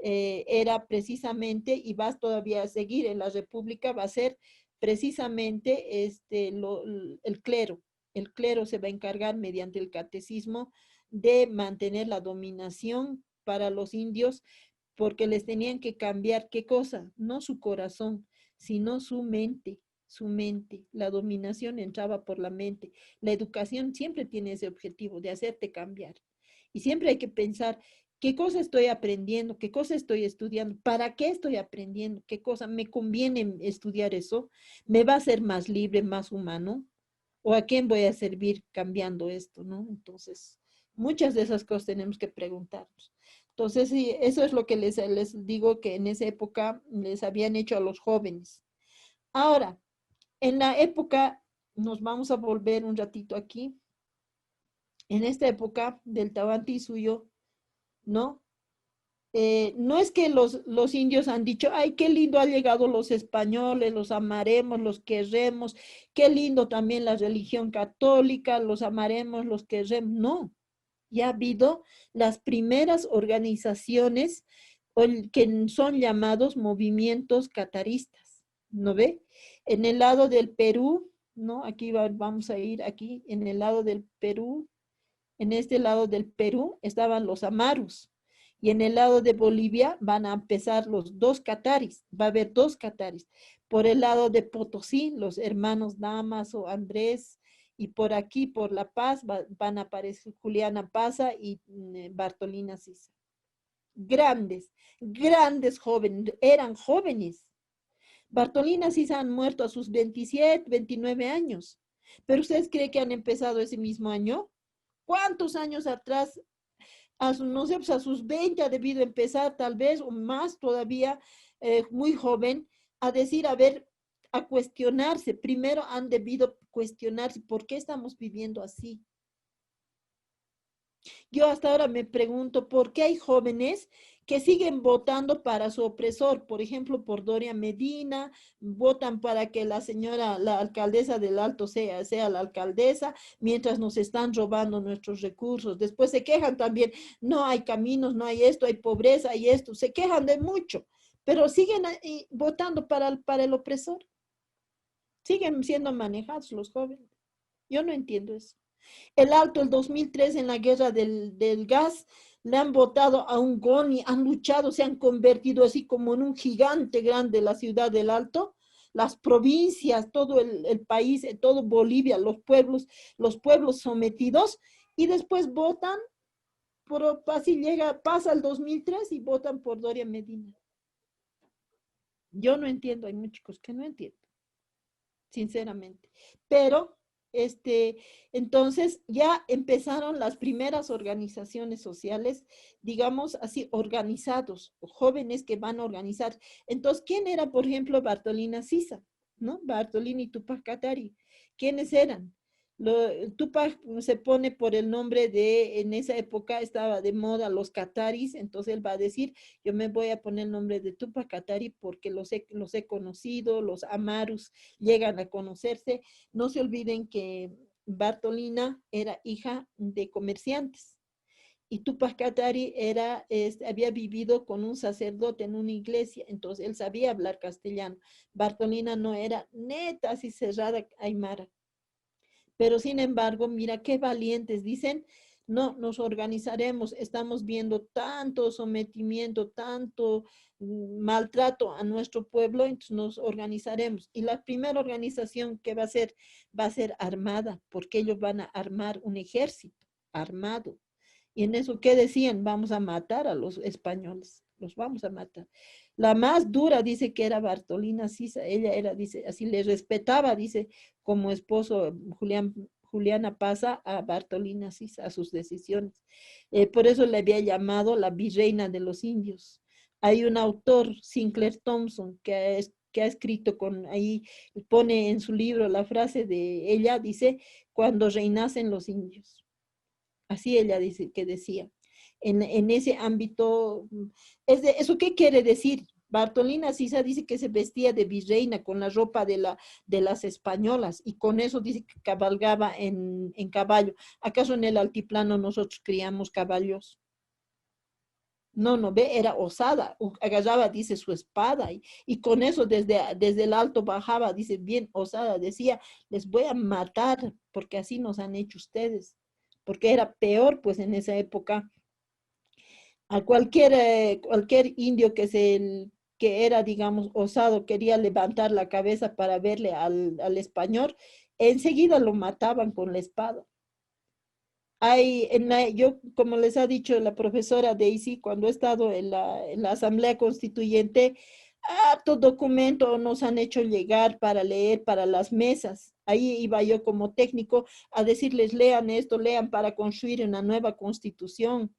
era precisamente, y vas todavía a seguir en la República, va a ser precisamente el clero. El clero se va a encargar mediante el catecismo de mantener la dominación para los indios, porque les tenían que cambiar, ¿qué cosa? No su corazón, sino su mente, su mente. La dominación entraba por la mente. La educación siempre tiene ese objetivo de hacerte cambiar. Y siempre hay que pensar, ¿qué cosa estoy aprendiendo? ¿Qué cosa estoy estudiando? ¿Para qué estoy aprendiendo? ¿Qué cosa me conviene estudiar eso? ¿Me va a hacer más libre, más humano? ¿O a quién voy a servir cambiando esto, no? Entonces, muchas de esas cosas tenemos que preguntarnos. Entonces, sí, eso es lo que les digo que en esa época les habían hecho a los jóvenes. Ahora, en la época, nos vamos a volver un ratito aquí, en esta época del Tahuantinsuyo, ¿no? No es que los indios han dicho, ay, qué lindo han llegado los españoles, los amaremos, los querremos, qué lindo también la religión católica, los amaremos, los querremos. No, ya ha habido las primeras organizaciones que son llamados movimientos cataristas, ¿no ve? En el lado del Perú, ¿no? Aquí vamos a ir aquí, en el lado del Perú, en este lado del Perú estaban los amarus y en el lado de Bolivia van a empezar los dos cataris, va a haber dos cataris. Por el lado de Potosí, los hermanos Damas o Andrés, y por aquí, por La Paz, van a aparecer Juliana Paza y Bartolina Sisa. Grandes, grandes jóvenes, eran jóvenes. Bartolina Sisa han muerto a sus 27, 29 años. ¿Pero ustedes creen que han empezado ese mismo año? ¿Cuántos años atrás? No sé, pues a sus 20 ha debido empezar tal vez, o más todavía, muy joven, a decir, a ver, a cuestionarse. Primero han debido cuestionarse por qué estamos viviendo así. Yo hasta ahora me pregunto por qué hay jóvenes que siguen votando para su opresor, por ejemplo, por Doria Medina, votan para que la señora, la alcaldesa del Alto sea la alcaldesa, mientras nos están robando nuestros recursos. Después se quejan también, no hay caminos, no hay esto, hay pobreza, hay esto, se quejan de mucho, pero siguen votando para el opresor, siguen siendo manejados los jóvenes. Yo no entiendo eso. El Alto, el 2003, en la guerra del gas, le han votado a un Goni, han luchado, se han convertido así como en un gigante grande la ciudad del Alto, las provincias, todo el país, todo Bolivia, los pueblos sometidos, y después votan, así pasa el 2003 y votan por Doria Medina. Yo no entiendo, hay muchos que no entiendo, sinceramente. Pero, este, entonces ya empezaron las primeras organizaciones sociales, digamos así, organizados, jóvenes que van a organizar. Entonces, ¿quién era, por ejemplo, Bartolina Sisa? ¿No? Bartolina y Tupac Katari. ¿Quiénes eran? Tupac se pone por el nombre de, en esa época estaba de moda los Kataris, entonces él va a decir, yo me voy a poner el nombre de Tupac Katari porque los he conocido, los Amarus llegan a conocerse. No se olviden que Bartolina era hija de comerciantes y Tupac Katari había vivido con un sacerdote en una iglesia, entonces él sabía hablar castellano. Bartolina no era neta, así cerrada aymara. Pero sin embargo, mira qué valientes dicen, no, nos organizaremos, estamos viendo tanto sometimiento, tanto maltrato a nuestro pueblo, entonces nos organizaremos. Y la primera organización que va a ser armada, porque ellos van a armar un ejército armado. Y en eso, ¿qué decían? Vamos a matar a los españoles, los vamos a matar. La más dura dice que era Bartolina Sisa, ella era, dice, así le respetaba, dice, como esposo Juliana pasa a Bartolina Sisa, a sus decisiones. Por eso le había llamado la virreina de los indios. Hay un autor, Sinclair Thompson, que ha escrito ahí pone en su libro la frase de ella, dice, cuando reinasen los indios. Así ella dice que decía. En ese ámbito, ¿eso qué quiere decir? Bartolina Sisa dice que se vestía de virreina con la ropa de las españolas y con eso dice que cabalgaba en caballo. ¿Acaso en el altiplano nosotros criamos caballos? No, no ve, era osada, agarraba, dice, su espada y con eso desde el alto bajaba, dice, bien osada, decía, les voy a matar porque así nos han hecho ustedes, porque era peor, pues en esa época, a cualquier indio que era, digamos, osado, quería levantar la cabeza para verle al español, enseguida lo mataban con la espada. Yo, como les ha dicho la profesora Daisy, cuando he estado en la Asamblea Constituyente, harto documento nos han hecho llegar para leer para las mesas. Ahí iba yo como técnico a decirles, lean esto, lean para construir una nueva constitución.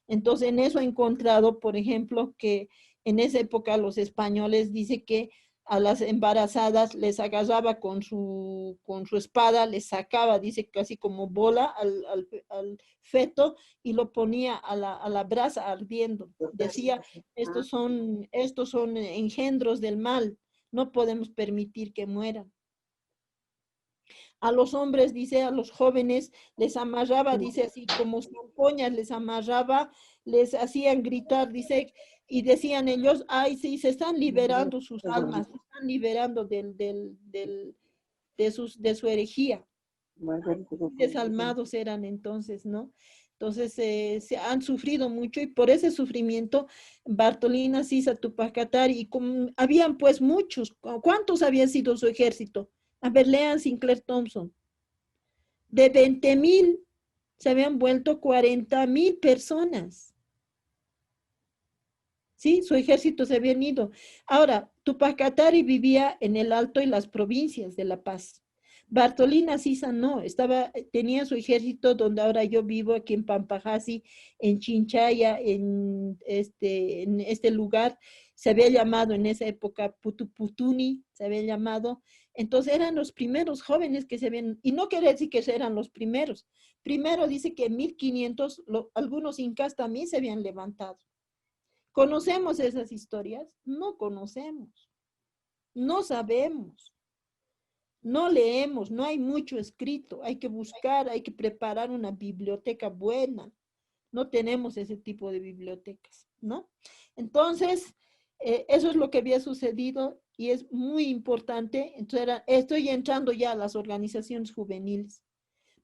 Entonces, en eso he encontrado, por ejemplo, que en esa época los españoles dice que a las embarazadas les agarraba con su espada, les sacaba, dice, casi como bola al feto y lo ponía a la brasa ardiendo. Decía, estos son engendros del mal, no podemos permitir que mueran. A los hombres, dice, a los jóvenes, les amarraba, dice, así como zampoñas, les amarraba, les hacían gritar, dice, y decían ellos, ay, sí, se están liberando sus almas, se están liberando de su herejía. Desalmados eran entonces, ¿no? Entonces se han sufrido mucho y por ese sufrimiento Bartolina Sisa Tupacatari, habían pues muchos, ¿cuántos había sido su ejército? A ver, lean Sinclair Thompson. De 20,000 se habían vuelto 40,000 personas. ¿Sí? Su ejército se habían ido. Ahora, Tupac Katari vivía en el Alto y las provincias de La Paz. Bartolina Sisa no, tenía su ejército donde ahora yo vivo, aquí en Pampajasi, en Chinchaya, en este lugar, se había llamado en esa época Putuputuni, se había llamado. Entonces eran los primeros jóvenes que se habían, y no quiere decir que eran los primeros. Primero dice que en 1500 algunos incas también se habían levantado. ¿Conocemos esas historias? No conocemos, no sabemos, no leemos, no hay mucho escrito, hay que buscar, hay que preparar una biblioteca buena. No tenemos ese tipo de bibliotecas, ¿no? Entonces, eso es lo que había sucedido y es muy importante. Entonces, estoy entrando ya a las organizaciones juveniles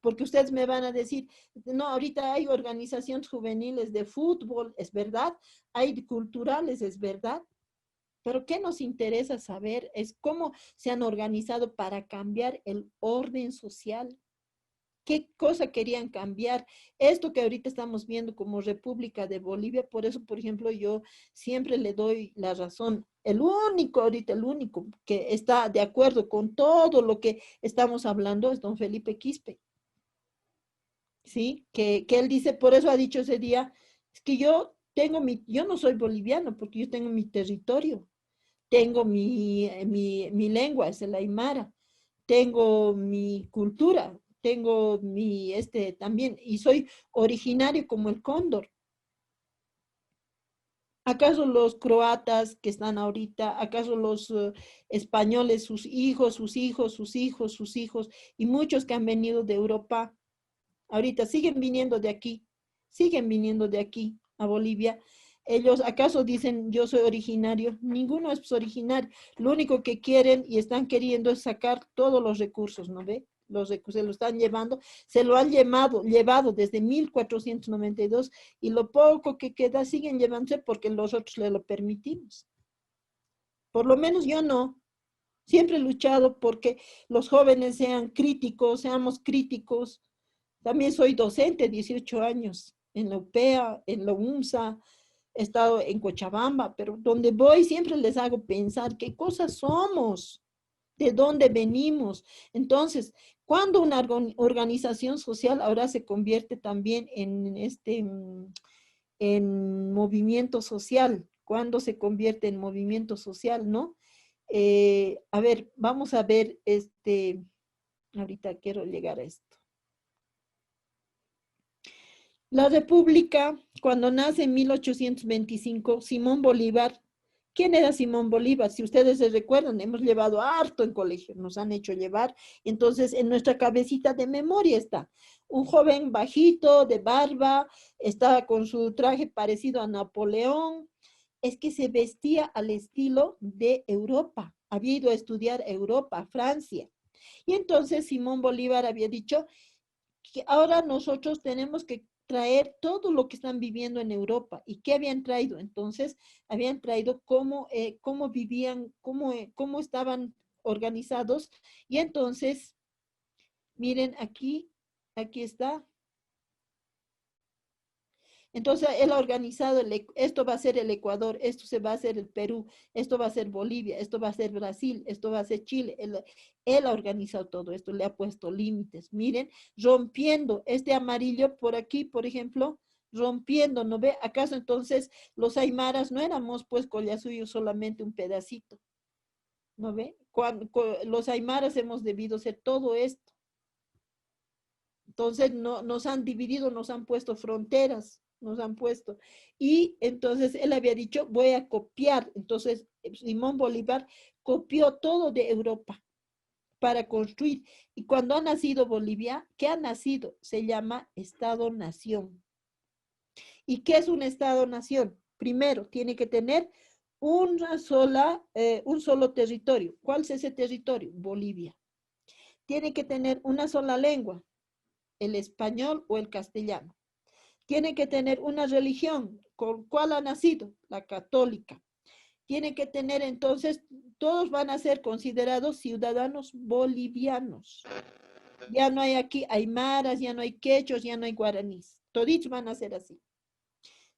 porque ustedes me van a decir, no, ahorita hay organizaciones juveniles de fútbol, es verdad, hay culturales, es verdad, pero ¿qué nos interesa saber? Es cómo se han organizado para cambiar el orden social. ¿Qué cosa querían cambiar? Esto que ahorita estamos viendo como República de Bolivia, por eso, por ejemplo, yo siempre le doy la razón. El único que está de acuerdo con todo lo que estamos hablando es don Felipe Quispe. ¿Sí? Que él dice, por eso ha dicho ese día, es que yo no soy boliviano porque yo tengo mi territorio, tengo mi lengua, es el aymara, tengo mi cultura, tengo también, y soy originario como el cóndor. ¿Acaso los croatas que están ahorita, acaso los españoles, sus hijos, sus hijos, sus hijos, sus hijos, y muchos que han venido de Europa, ahorita siguen viniendo de aquí a Bolivia. Ellos acaso dicen yo soy originario, ninguno es originario, lo único que quieren y están queriendo es sacar todos los recursos, ¿no ve? Los recursos se lo están llevando, se lo han llevado desde 1492 y lo poco que queda siguen llevándose porque nosotros le lo permitimos. Por lo menos yo no. Siempre he luchado porque los jóvenes sean críticos, seamos críticos. También soy docente, 18 años, en la UPEA, en la UNSA, he estado en Cochabamba, pero donde voy siempre les hago pensar qué cosas somos, de dónde venimos. Entonces, Cuando una organización social ahora se convierte también en movimiento social, cuando se convierte en movimiento social, ¿no? A ver, vamos a ver, ahorita quiero llegar a esto. La República, cuando nace en 1825, Simón Bolívar. ¿Quién era Simón Bolívar? Si ustedes se recuerdan, hemos llevado harto en colegio, nos han hecho llevar. Entonces, en nuestra cabecita de memoria está un joven bajito, de barba, estaba con su traje parecido a Napoleón. Es que se vestía al estilo de Europa. Había ido a estudiar Europa, Francia. Y entonces Simón Bolívar había dicho que ahora nosotros tenemos que traer todo lo que están viviendo en Europa. ¿Y qué habían traído? Entonces, habían traído cómo vivían, cómo estaban organizados. Y entonces, miren aquí está. Entonces, él ha organizado, esto va a ser el Ecuador, esto se va a hacer el Perú, esto va a ser Bolivia, esto va a ser Brasil, esto va a ser Chile. Él ha organizado todo esto, le ha puesto límites. Miren, rompiendo este amarillo por aquí, por ejemplo, rompiendo, ¿no ve? ¿Acaso entonces los aymaras no éramos pues Collasuyo solamente un pedacito? ¿No ve? Los aymaras hemos debido ser todo esto. Entonces no, nos han dividido, nos han puesto fronteras, nos han puesto. Y entonces él había dicho, voy a copiar. Entonces Simón Bolívar copió todo de Europa para construir. Y cuando ha nacido Bolivia, ¿qué ha nacido? Se llama Estado-Nación. ¿Y qué es un Estado-Nación? Primero, tiene que tener un solo territorio. ¿Cuál es ese territorio? Bolivia. Tiene que tener una sola lengua, el español o el castellano. Tiene que tener una religión. ¿Con cuál ha nacido? La católica. Tiene que tener entonces, todos van a ser considerados ciudadanos bolivianos. Ya no hay aquí aymaras, ya no hay quechos, ya no hay guaraníes. Toditos van a ser así.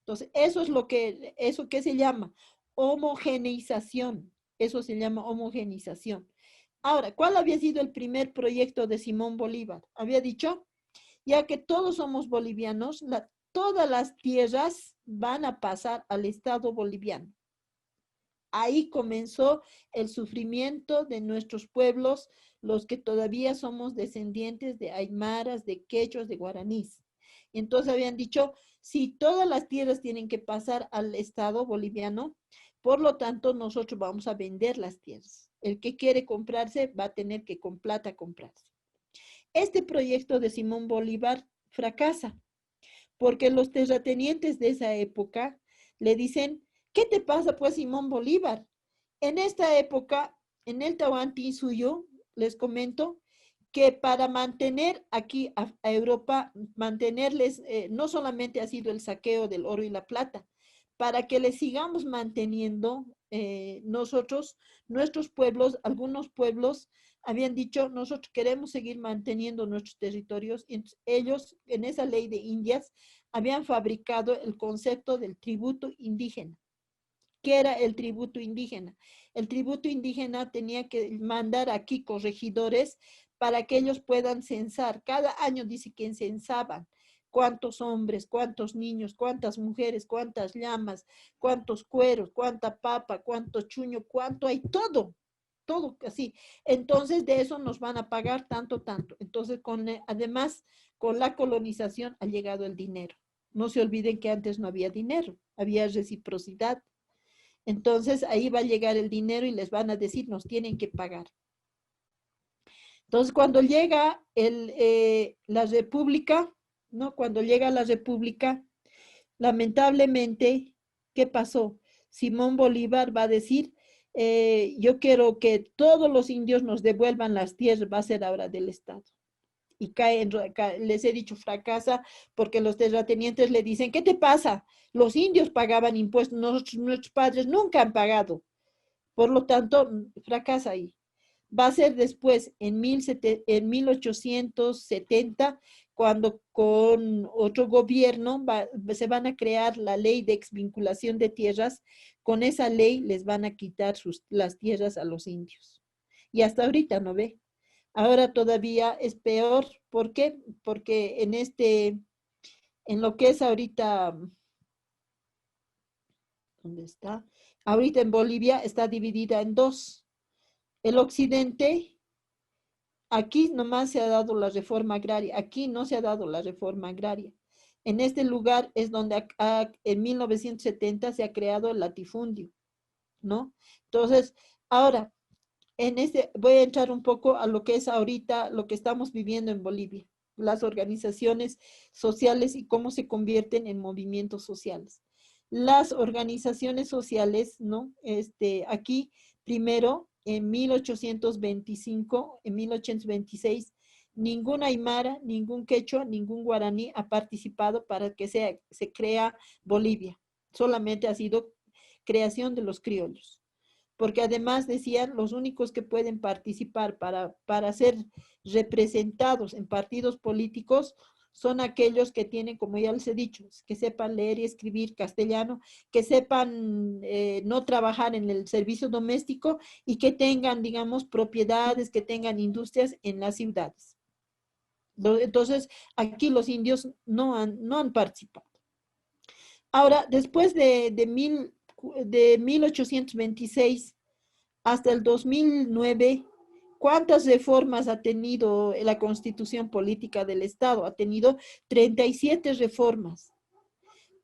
Entonces, eso que se llama homogeneización. Eso se llama homogeneización. Ahora, ¿cuál había sido el primer proyecto de Simón Bolívar? Había dicho, ya que todos somos bolivianos, todas las tierras van a pasar al Estado boliviano. Ahí comenzó el sufrimiento de nuestros pueblos, los que todavía somos descendientes de aymaras, de quechos, de guaraníes. Y entonces habían dicho, si todas las tierras tienen que pasar al Estado boliviano, por lo tanto nosotros vamos a vender las tierras. El que quiere comprarse va a tener que con plata comprarse. Este proyecto de Simón Bolívar fracasa, porque los terratenientes de esa época le dicen, ¿qué te pasa pues Simón Bolívar? En esta época, en el Tahuantinsuyo, les comento que para mantener aquí a Europa, mantenerles, no solamente ha sido el saqueo del oro y la plata, para que les sigamos manteniendo nosotros, nuestros pueblos, algunos pueblos habían dicho, nosotros queremos seguir manteniendo nuestros territorios, y ellos en esa ley de Indias habían fabricado el concepto del tributo indígena. ¿Qué era el tributo indígena? El tributo indígena tenía que mandar aquí corregidores para que ellos puedan censar. Cada año dice que censaban cuántos hombres, cuántos niños, cuántas mujeres, cuántas llamas, cuántos cueros, cuánta papa, cuánto chuño, cuánto hay, todo así. Entonces de eso nos van a pagar tanto, tanto. Entonces además con la colonización ha llegado el dinero. No se olviden que antes no había dinero, había reciprocidad. Entonces ahí va a llegar el dinero y les van a decir, nos tienen que pagar. Entonces cuando llega la República, ¿no? Cuando llega la República, lamentablemente, ¿qué pasó? Simón Bolívar va a decir, yo quiero que todos los indios nos devuelvan las tierras, va a ser ahora del Estado. Y les he dicho, fracasa, porque los terratenientes le dicen, ¿qué te pasa? Los indios pagaban impuestos, nuestros padres nunca han pagado. Por lo tanto, fracasa ahí. Va a ser después, en 1870, cuando con otro gobierno se van a crear la ley de exvinculación de tierras. Con esa ley les van a quitar las tierras a los indios. Y hasta ahorita, ¿no ve? Ahora todavía es peor. ¿Por qué? Porque en lo que es ahorita, ¿dónde está? Ahorita en Bolivia está dividida en dos. El occidente, aquí nomás se ha dado la reforma agraria, aquí no se ha dado la reforma agraria. En este lugar es donde en 1970 se ha creado el latifundio, ¿no? Entonces, ahora, voy a entrar un poco a lo que es ahorita, lo que estamos viviendo en Bolivia, las organizaciones sociales y cómo se convierten en movimientos sociales. Las organizaciones sociales, ¿no? Aquí, primero, en 1825, en 1826, ningún aymara, ningún quechua, ningún guaraní ha participado para que se crea Bolivia. Solamente ha sido creación de los criollos, porque además decían los únicos que pueden participar para ser representados en partidos políticos son aquellos que tienen, como ya les he dicho, que sepan leer y escribir castellano, que sepan no trabajar en el servicio doméstico y que tengan, digamos, propiedades, que tengan industrias en las ciudades. Entonces, aquí los indios no han participado. Ahora, después de 1826 hasta el 2009, ¿cuántas reformas ha tenido la Constitución Política del Estado? Ha tenido 37 reformas.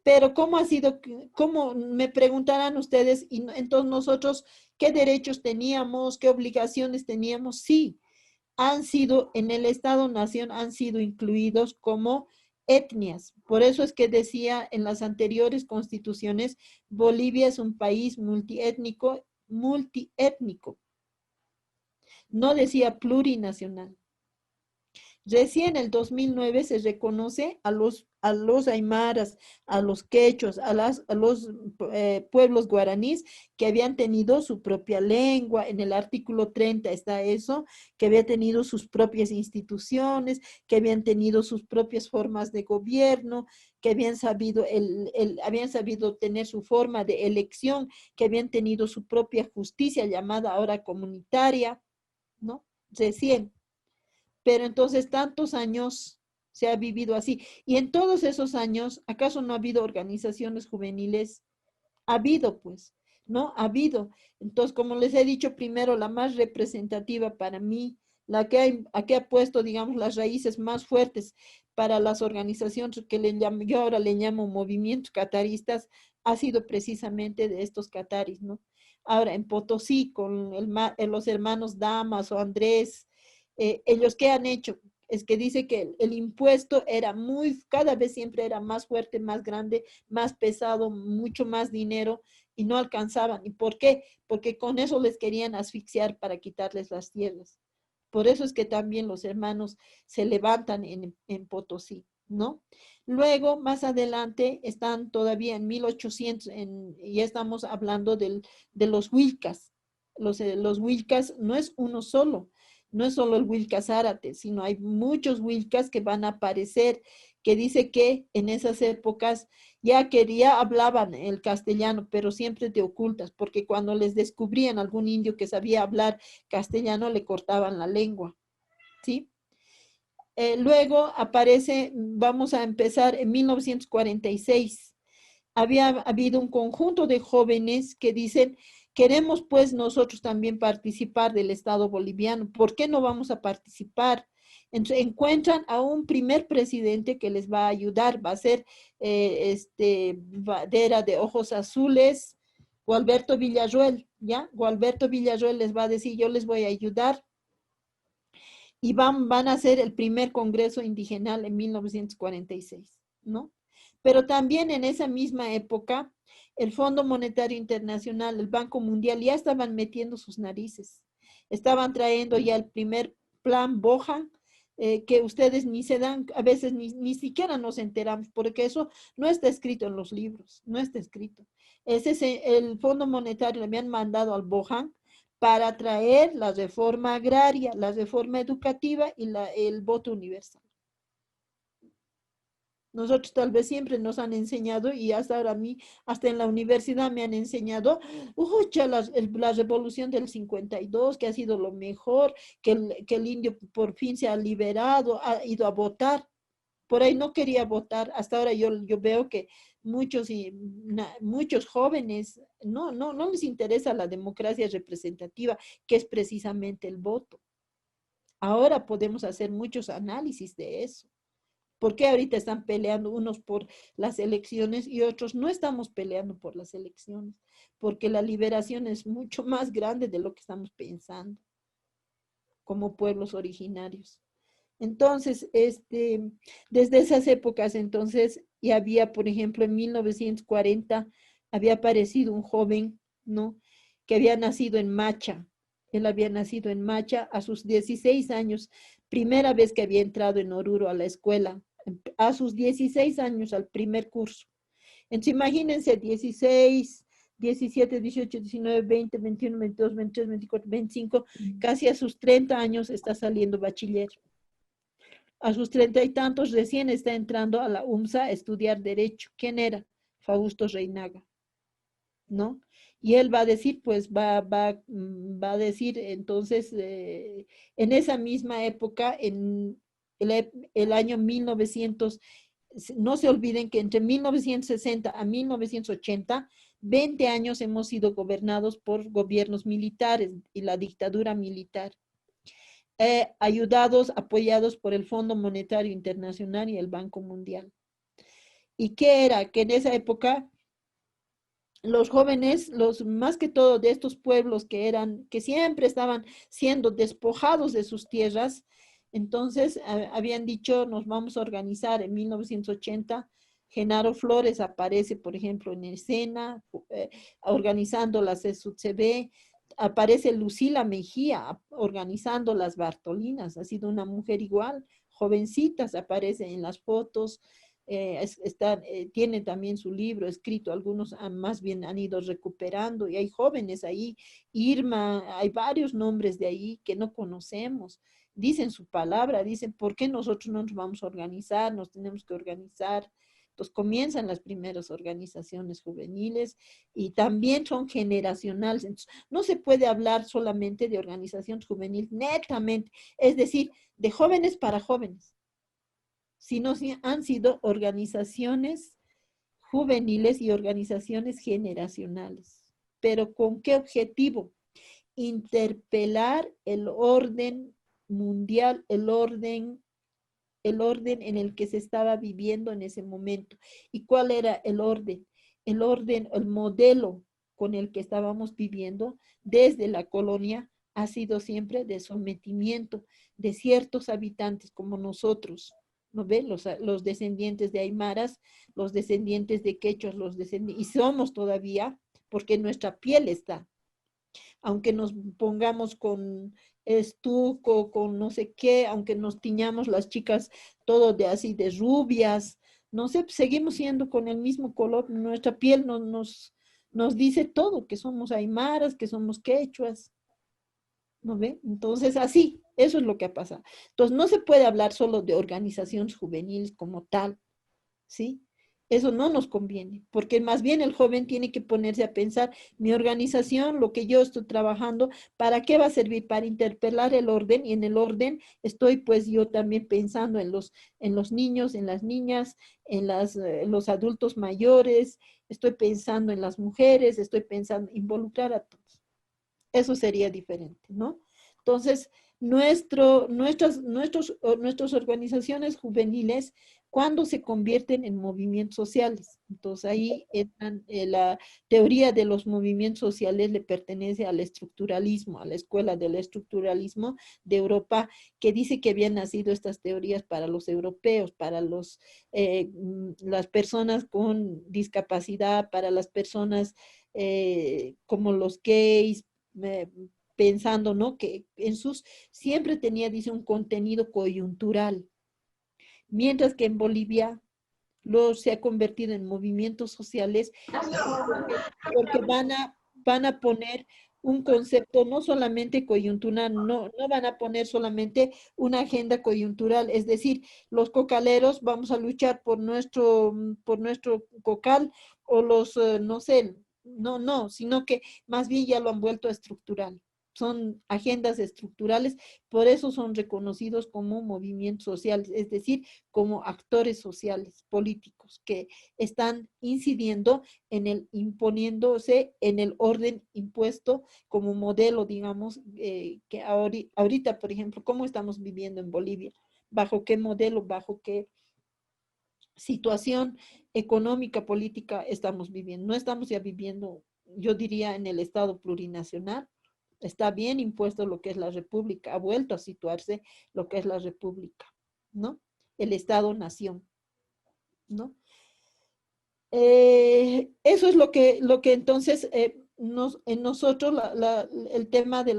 Pero ¿cómo ha sido? ¿Cómo me preguntarán ustedes? Y entonces nosotros, ¿qué derechos teníamos? ¿Qué obligaciones teníamos? Sí, han sido en el Estado-Nación, han sido incluidos como etnias. Por eso es que decía en las anteriores constituciones, Bolivia es un país multiétnico, no decía plurinacional. Recién en el 2009 se reconoce a los aymaras, a los quechos, a los pueblos guaraníes que habían tenido su propia lengua. En el artículo 30 está eso, que había tenido sus propias instituciones, que habían tenido sus propias formas de gobierno, que habían sabido tener su forma de elección, que habían tenido su propia justicia llamada ahora comunitaria, ¿no? Recién. Pero entonces tantos años se ha vivido así. Y en todos esos años, ¿acaso no ha habido organizaciones juveniles? Ha habido, pues, ¿no? Ha habido. Entonces, como les he dicho primero, la más representativa para mí, que ha puesto, digamos, las raíces más fuertes para las organizaciones que yo ahora le llamo movimientos cataristas, ha sido precisamente de estos cataris, ¿no? Ahora, en Potosí, con los hermanos Damas o Andrés, ellos qué han hecho es que dice que el impuesto era cada vez siempre era más fuerte, más grande, más pesado, mucho más dinero y no alcanzaban. ¿Y por qué? Porque con eso les querían asfixiar para quitarles las tierras. Por eso es que también los hermanos se levantan en Potosí, ¿no? Luego, más adelante, están todavía en 1800, ya estamos hablando de los Huilcas. Los Huilcas no es uno solo, no es solo el Huilca Zárate, sino hay muchos Huilcas que van a aparecer, que dice que en esas épocas ya hablaban el castellano, pero siempre de ocultas, porque cuando les descubrían algún indio que sabía hablar castellano, le cortaban la lengua, ¿sí? Luego aparece, vamos a empezar en 1946. Había habido un conjunto de jóvenes que dicen, queremos pues nosotros también participar del Estado boliviano, ¿por qué no vamos a participar? Entonces, encuentran a un primer presidente que les va a ayudar, va a ser Bandera de ojos azules, Gualberto Villarroel, ¿ya? Gualberto Villarroel les va a decir, yo les voy a ayudar y van a hacer el primer Congreso Indigenal en 1946, ¿no? Pero también en esa misma época, el Fondo Monetario Internacional, el Banco Mundial, ya estaban metiendo sus narices. Estaban trayendo ya el primer plan Bohan, que ustedes ni se dan, a veces ni siquiera nos enteramos, porque eso no está escrito en los libros, no está escrito. Ese es el Fondo Monetario, le habían mandado al Bohan para traer la reforma agraria, la reforma educativa y el voto universal. Nosotros tal vez siempre nos han enseñado y hasta ahora a mí, hasta en la universidad me han enseñado, ya la revolución del 52, que ha sido lo mejor, que el indio por fin se ha liberado, ha ido a votar. Por ahí no quería votar. Hasta ahora yo veo que muchos jóvenes no les interesa la democracia representativa, que es precisamente el voto. Ahora podemos hacer muchos análisis de eso. ¿Por qué ahorita están peleando unos por las elecciones y otros no estamos peleando por las elecciones? Porque la liberación es mucho más grande de lo que estamos pensando como pueblos originarios. Entonces, desde esas épocas, entonces, ya había, por ejemplo, en 1940, había aparecido un joven, ¿no? Que había nacido en Macha. Él había nacido en Macha a sus 16 años, primera vez que había entrado en Oruro a la escuela, a sus 16 años al primer curso. Entonces, imagínense, 16, 17, 18, 19, 20, 21, 22, 23, 24, 25, casi a sus 30 años está saliendo bachiller. A sus 30 y tantos recién está entrando a la UMSA a estudiar Derecho. ¿Quién era? Fausto Reinaga, ¿no? Y él va a decir, pues va a decir, entonces, en esa misma época, en el año 1900, no se olviden que entre 1960 a 1980, 20 años hemos sido gobernados por gobiernos militares y la dictadura militar, ayudados, apoyados por el Fondo Monetario Internacional y el Banco Mundial. ¿Y qué era? Que en esa época los jóvenes, los más que todo de estos pueblos que siempre estaban siendo despojados de sus tierras, entonces habían dicho, nos vamos a organizar en 1980. Genaro Flores aparece, por ejemplo, en escena, organizando las SUCB. Aparece Lucila Mejía organizando las Bartolinas. Ha sido una mujer igual, jovencitas, aparece en las fotos. Tiene también su libro escrito, algunos más bien han ido recuperando y hay jóvenes ahí, Irma, hay varios nombres de ahí que no conocemos, dicen su palabra, dicen, ¿por qué nosotros no nos vamos a organizar? Nos tenemos que organizar. Entonces comienzan las primeras organizaciones juveniles y también son generacionales. Entonces, no se puede hablar solamente de organización juvenil netamente, es decir, de jóvenes para jóvenes, sino han sido organizaciones juveniles y organizaciones generacionales. ¿Pero con qué objetivo? Interpelar el orden mundial, el orden en el que se estaba viviendo en ese momento. ¿Y cuál era el orden? El orden, el modelo con el que estábamos viviendo desde la colonia ha sido siempre de sometimiento de ciertos habitantes como nosotros, ¿no ven? Los descendientes de Aymaras, los descendientes de Quechos, y somos todavía, porque nuestra piel está, aunque nos pongamos con estuco, con no sé qué, aunque nos tiñamos las chicas todo de así, de rubias, no sé, seguimos siendo con el mismo color, nuestra piel nos dice todo, que somos aymaras, que somos quechuas, ¿no ve? Entonces, así, eso es lo que ha pasado. Entonces, no se puede hablar solo de organizaciones juveniles como tal, ¿sí? Eso no nos conviene, porque más bien el joven tiene que ponerse a pensar, mi organización, lo que yo estoy trabajando, ¿para qué va a servir? Para interpelar el orden, y en el orden estoy pues yo también pensando en los niños, en las niñas, los adultos mayores, estoy pensando en las mujeres, estoy pensando involucrar a todos. Eso sería diferente, ¿no? Entonces, nuestras organizaciones juveniles, cuando se convierten en movimientos sociales, entonces ahí entran, la teoría de los movimientos sociales le pertenece al estructuralismo, a la escuela del estructuralismo de Europa, que dice que habían nacido estas teorías para los europeos, para las personas con discapacidad, para las personas como los gays, eh, pensando, ¿no? Que siempre tenía, dice, un contenido coyuntural, mientras que en Bolivia se ha convertido en movimientos sociales porque van a poner un concepto no solamente coyuntural, no van a poner solamente una agenda coyuntural, es decir, los cocaleros vamos a luchar por nuestro cocal o los, no sé, no, sino que más bien ya lo han vuelto estructural. Son agendas estructurales, por eso son reconocidos como movimientos sociales, es decir, como actores sociales, políticos, que están incidiendo en el imponiéndose en el orden impuesto como modelo, digamos, que ahorita, por ejemplo, ¿cómo estamos viviendo en Bolivia? ¿Bajo qué modelo, bajo qué situación económica, política estamos viviendo? No estamos ya viviendo, yo diría, en el Estado plurinacional. Está bien impuesto lo que es la República, ha vuelto a situarse lo que es la República, ¿no? El Estado-nación, ¿no? Eso es lo que entonces en nosotros el tema de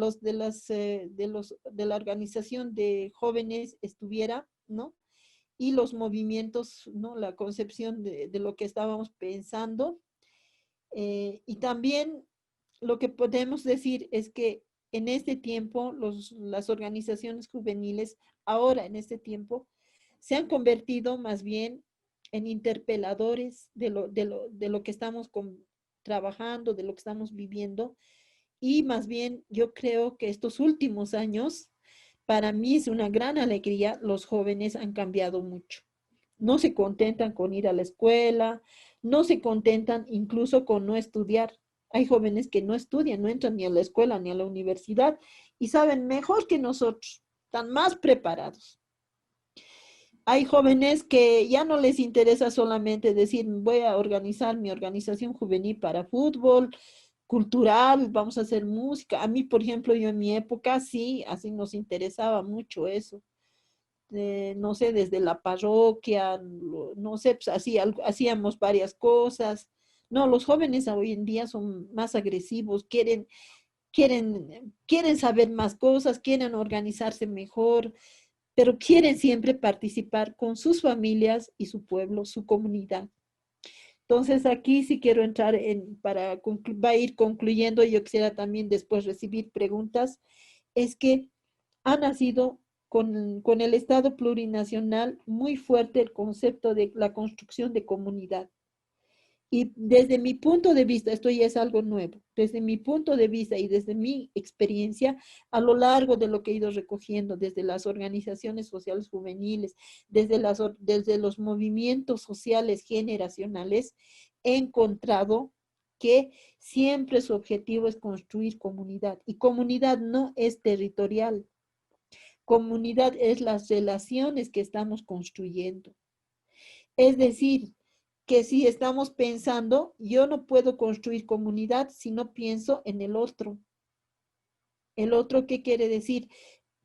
la organización de jóvenes estuviera, ¿no? Y los movimientos, ¿no? La concepción de lo que estábamos pensando. Y también lo que podemos decir es que en este tiempo las organizaciones juveniles, ahora en este tiempo, se han convertido más bien en interpeladores de lo que estamos trabajando, de lo que estamos viviendo. Y más bien yo creo que estos últimos años, para mí es una gran alegría, los jóvenes han cambiado mucho. No se contentan con ir a la escuela, no se contentan incluso con no estudiar. Hay jóvenes que no estudian, no entran ni a la escuela ni a la universidad y saben mejor que nosotros, están más preparados. Hay jóvenes que ya no les interesa solamente decir, voy a organizar mi organización juvenil para fútbol, cultural, vamos a hacer música. A mí, por ejemplo, yo en mi época sí, así nos interesaba mucho eso. No sé, desde la parroquia, no sé, pues así, hacíamos varias cosas. No, los jóvenes hoy en día son más agresivos, quieren saber más cosas, quieren organizarse mejor, pero quieren siempre participar con sus familias y su pueblo, su comunidad. Entonces aquí sí quiero entrar va a ir concluyendo, yo quisiera también después recibir preguntas, es que ha nacido con el Estado plurinacional muy fuerte el concepto de la construcción de comunidad. Y desde mi punto de vista, esto ya es algo nuevo, desde mi punto de vista y desde mi experiencia, a lo largo de lo que he ido recogiendo, desde las organizaciones sociales juveniles, desde los movimientos sociales generacionales, he encontrado que siempre su objetivo es construir comunidad. Y comunidad no es territorial, comunidad es las relaciones que estamos construyendo. Es decir, que si estamos pensando, yo no puedo construir comunidad si no pienso en el otro. ¿El otro qué quiere decir?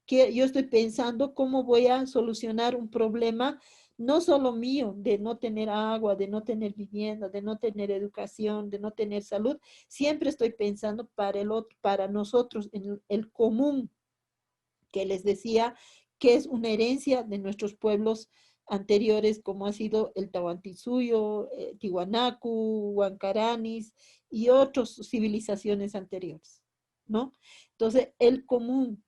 Que yo estoy pensando cómo voy a solucionar un problema, no solo mío, de no tener agua, de no tener vivienda, de no tener educación, de no tener salud. Siempre estoy pensando para el otro, para nosotros, en el común, que les decía que es una herencia de nuestros pueblos anteriores, como ha sido el Tahuantinsuyo, Tiwanaku, Huancaranis y otras civilizaciones anteriores, ¿no? Entonces, el común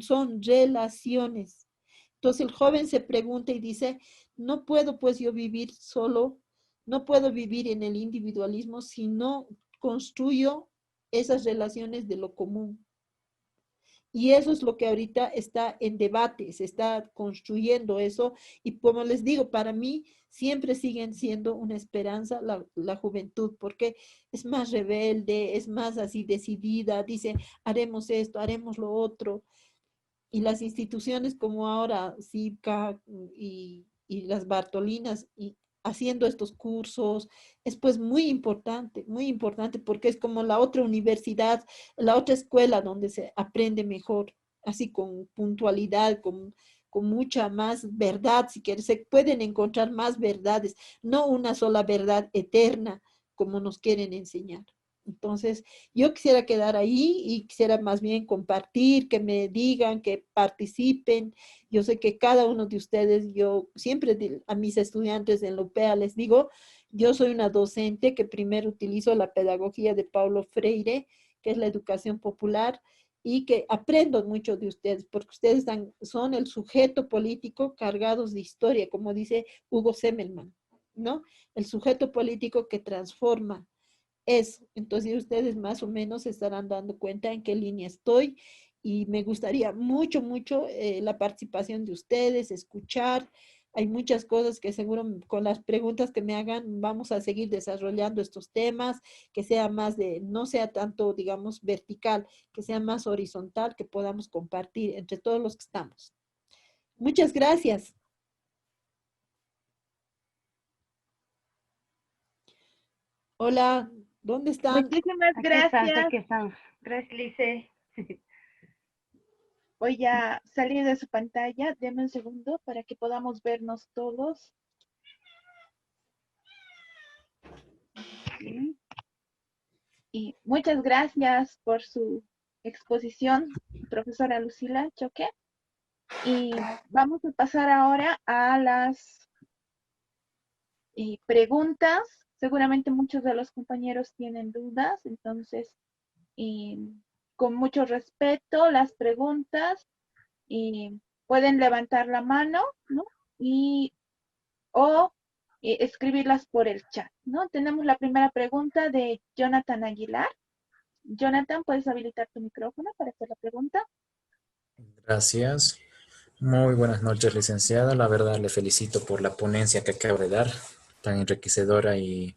son relaciones. Entonces, el joven se pregunta y dice, no puedo pues yo vivir solo, no puedo vivir en el individualismo si no construyo esas relaciones de lo común. Y eso es lo que ahorita está en debate, se está construyendo eso. Y como les digo, para mí siempre siguen siendo una esperanza la juventud, porque es más rebelde, es más así decidida, dice, haremos esto, haremos lo otro. Y las instituciones como ahora, CIPCA y las Bartolinas, y haciendo estos cursos, es pues muy importante, porque es como la otra universidad, la otra escuela donde se aprende mejor, así con puntualidad, con mucha más verdad, si quieres, se pueden encontrar más verdades, no una sola verdad eterna como nos quieren enseñar. Entonces, yo quisiera quedar ahí y quisiera más bien compartir, que me digan, que participen. Yo sé que cada uno de ustedes, yo siempre a mis estudiantes en la UPEA les digo, yo soy una docente que primero utilizo la pedagogía de Paulo Freire que es la educación popular, y que aprendo mucho de ustedes, porque ustedes son el sujeto político cargados de historia, como dice Hugo Semmelman, ¿no? El sujeto político que transforma eso. Entonces ustedes más o menos se estarán dando cuenta en qué línea estoy, y me gustaría mucho, mucho la participación de ustedes, escuchar. Hay muchas cosas que seguro con las preguntas que me hagan vamos a seguir desarrollando estos temas, que sea más de, no sea tanto, digamos, vertical, que sea más horizontal, que podamos compartir entre todos los que estamos. Muchas gracias. Hola, ¿dónde están? Muchísimas Aquí estamos, gracias. aquí estamos. Gracias, Lice. Voy a salir de su pantalla. Deme un segundo para que podamos vernos todos. ¿Sí? Y muchas gracias por su exposición, profesora Lucila Choque. Y vamos a pasar ahora a las preguntas. Seguramente muchos de los compañeros tienen dudas, entonces, con mucho respeto, las preguntas, y pueden levantar la mano, ¿no? Y, o escribirlas por el chat, ¿no? Tenemos la primera pregunta de Jonathan Aguilar. Jonathan, ¿puedes habilitar tu micrófono para hacer la pregunta? Gracias. Muy buenas noches, licenciada. La verdad, le felicito por la ponencia que acaba de dar, tan enriquecedora y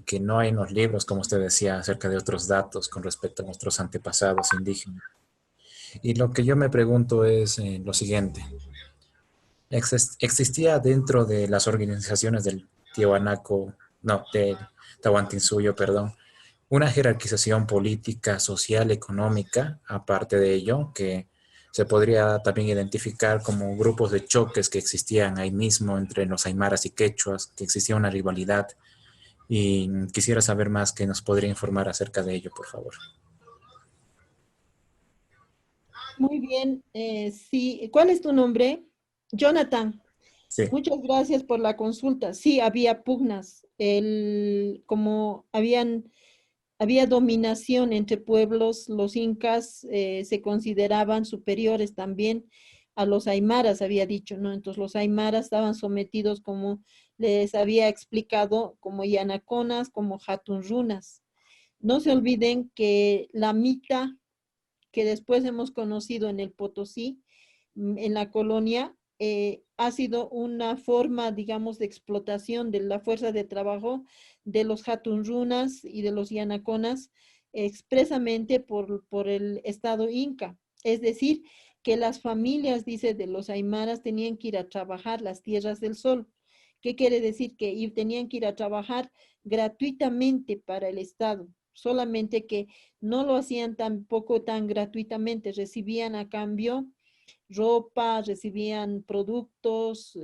que no hay en los libros, como usted decía, acerca de otros datos con respecto a nuestros antepasados indígenas. Y lo que yo me pregunto es lo siguiente. ¿Existía dentro de las organizaciones del Tiwanaku, no, del Tahuantinsuyo, perdón, una jerarquización política, social, económica, aparte de ello, que se podría también identificar como grupos de choques que existían ahí mismo entre los aymaras y quechuas, que existía una rivalidad? Y quisiera saber más, que nos podría informar acerca de ello, por favor. Muy bien, sí. ¿Cuál es tu nombre? Jonathan. Sí. Muchas gracias por la consulta. Sí, había pugnas. Como había dominación entre pueblos, los incas se consideraban superiores también a los aymaras, había dicho, ¿no? Entonces los aymaras estaban sometidos, como les había explicado, como yanaconas, como jatunrunas. No se olviden que la mita que después hemos conocido en el Potosí, en la colonia, ha sido una forma, digamos, de explotación de la fuerza de trabajo de los Hatunrunas y de los Yanaconas, expresamente por el Estado Inca. Es decir, que las familias, dice, de los aymaras tenían que ir a trabajar las tierras del sol. ¿Qué quiere decir? Que tenían que ir a trabajar gratuitamente para el Estado, solamente que no lo hacían tampoco tan gratuitamente, recibían a cambio ropa, recibían productos,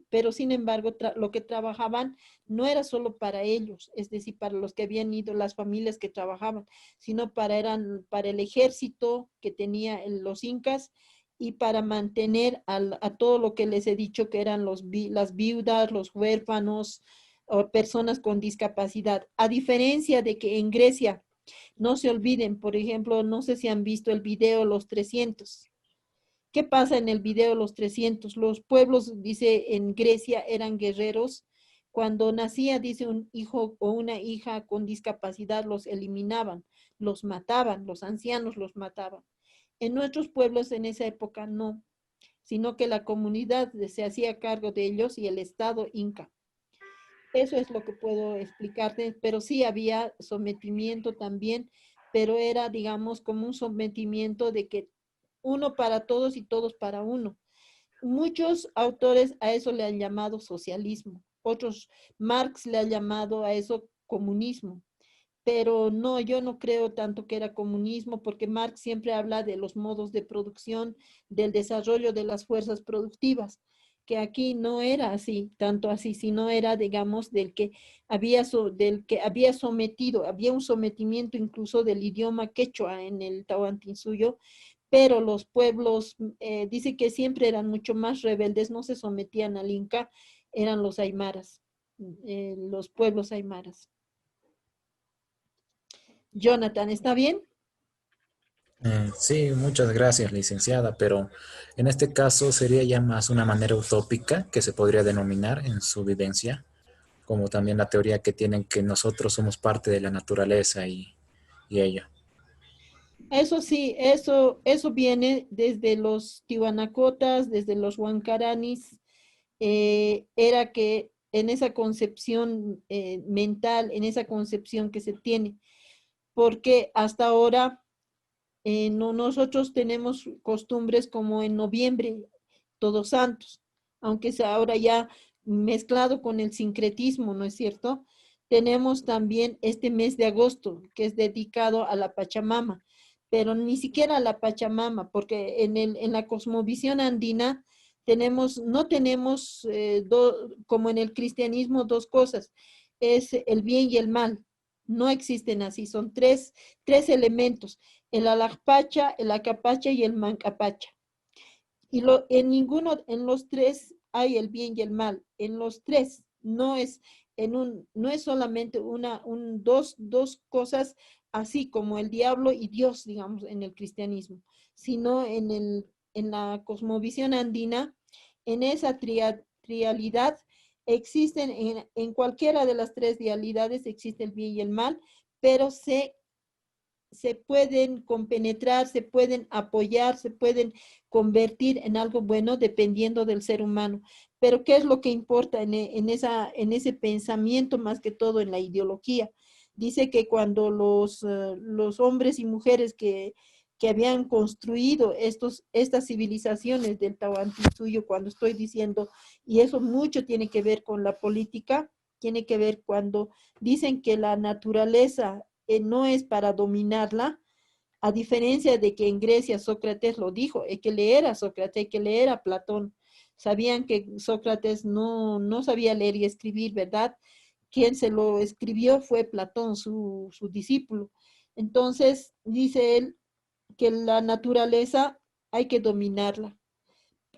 pero sin embargo lo que trabajaban no era solo para ellos, es decir, para los que habían ido, las familias que trabajaban, sino para el ejército que tenía los incas, y para mantener a todo lo que les he dicho que eran las viudas, los huérfanos o personas con discapacidad. A diferencia de que en Grecia, no se olviden, por ejemplo, no sé si han visto el video Los 300. ¿Qué pasa en el video Los 300? Los pueblos, dice, en Grecia eran guerreros. Cuando nacía, dice, un hijo o una hija con discapacidad, los eliminaban, los mataban, los ancianos los mataban. En nuestros pueblos en esa época no, sino que la comunidad se hacía cargo de ellos y el Estado inca. Eso es lo que puedo explicarte, pero sí había sometimiento también, pero era, digamos, como un sometimiento de que uno para todos y todos para uno. Muchos autores a eso le han llamado socialismo, otros, Marx le ha llamado a eso comunismo, pero no, yo no creo tanto que era comunismo, porque Marx siempre habla de los modos de producción, del desarrollo de las fuerzas productivas, que aquí no era así, tanto así, sino era, digamos, del que había sometido, había un sometimiento incluso del idioma quechua en el Tahuantinsuyo, pero los pueblos, dice que siempre eran mucho más rebeldes, no se sometían al Inca, eran los aymaras, los pueblos aymaras. Jonathan, ¿está bien? Sí, muchas gracias, licenciada, pero en este caso sería ya más una manera utópica que se podría denominar en su vivencia, como también la teoría que tienen que nosotros somos parte de la naturaleza y ello. Eso sí, eso viene desde los tiwanacotas, desde los huancaranis, era que en esa concepción mental, en esa concepción que se tiene, porque hasta ahora no, nosotros tenemos costumbres como en noviembre, Todos Santos, aunque sea ahora ya mezclado con el sincretismo, ¿no es cierto? Tenemos también este mes de agosto, que es dedicado a la Pachamama, pero ni siquiera a la Pachamama, porque en la cosmovisión andina no tenemos, como en el cristianismo, dos cosas, es el bien y el mal. No existen así, son tres elementos, el alajpacha, el acapacha y el mancapacha. En ninguno, en los tres hay el bien y el mal. En los tres no es solamente dos cosas así como el diablo y Dios, digamos, en el cristianismo, sino en la cosmovisión andina, en esa trialidad existen, en cualquiera de las tres dialidades existe el bien y el mal, pero se pueden compenetrar, se pueden apoyar, se pueden convertir en algo bueno dependiendo del ser humano. Pero ¿qué es lo que importa en ese pensamiento más que todo en la ideología? Dice que cuando los hombres y mujeres que habían construido estas civilizaciones del Tahuantinsuyo, cuando estoy diciendo, y eso mucho tiene que ver con la política, tiene que ver cuando dicen que la naturaleza no es para dominarla, a diferencia de que en Grecia Sócrates lo dijo, hay que leer a Sócrates, hay que leer a Platón. Sabían que Sócrates no sabía leer y escribir, ¿verdad? Quien se lo escribió fue Platón, su discípulo. Entonces, dice él que la naturaleza hay que dominarla.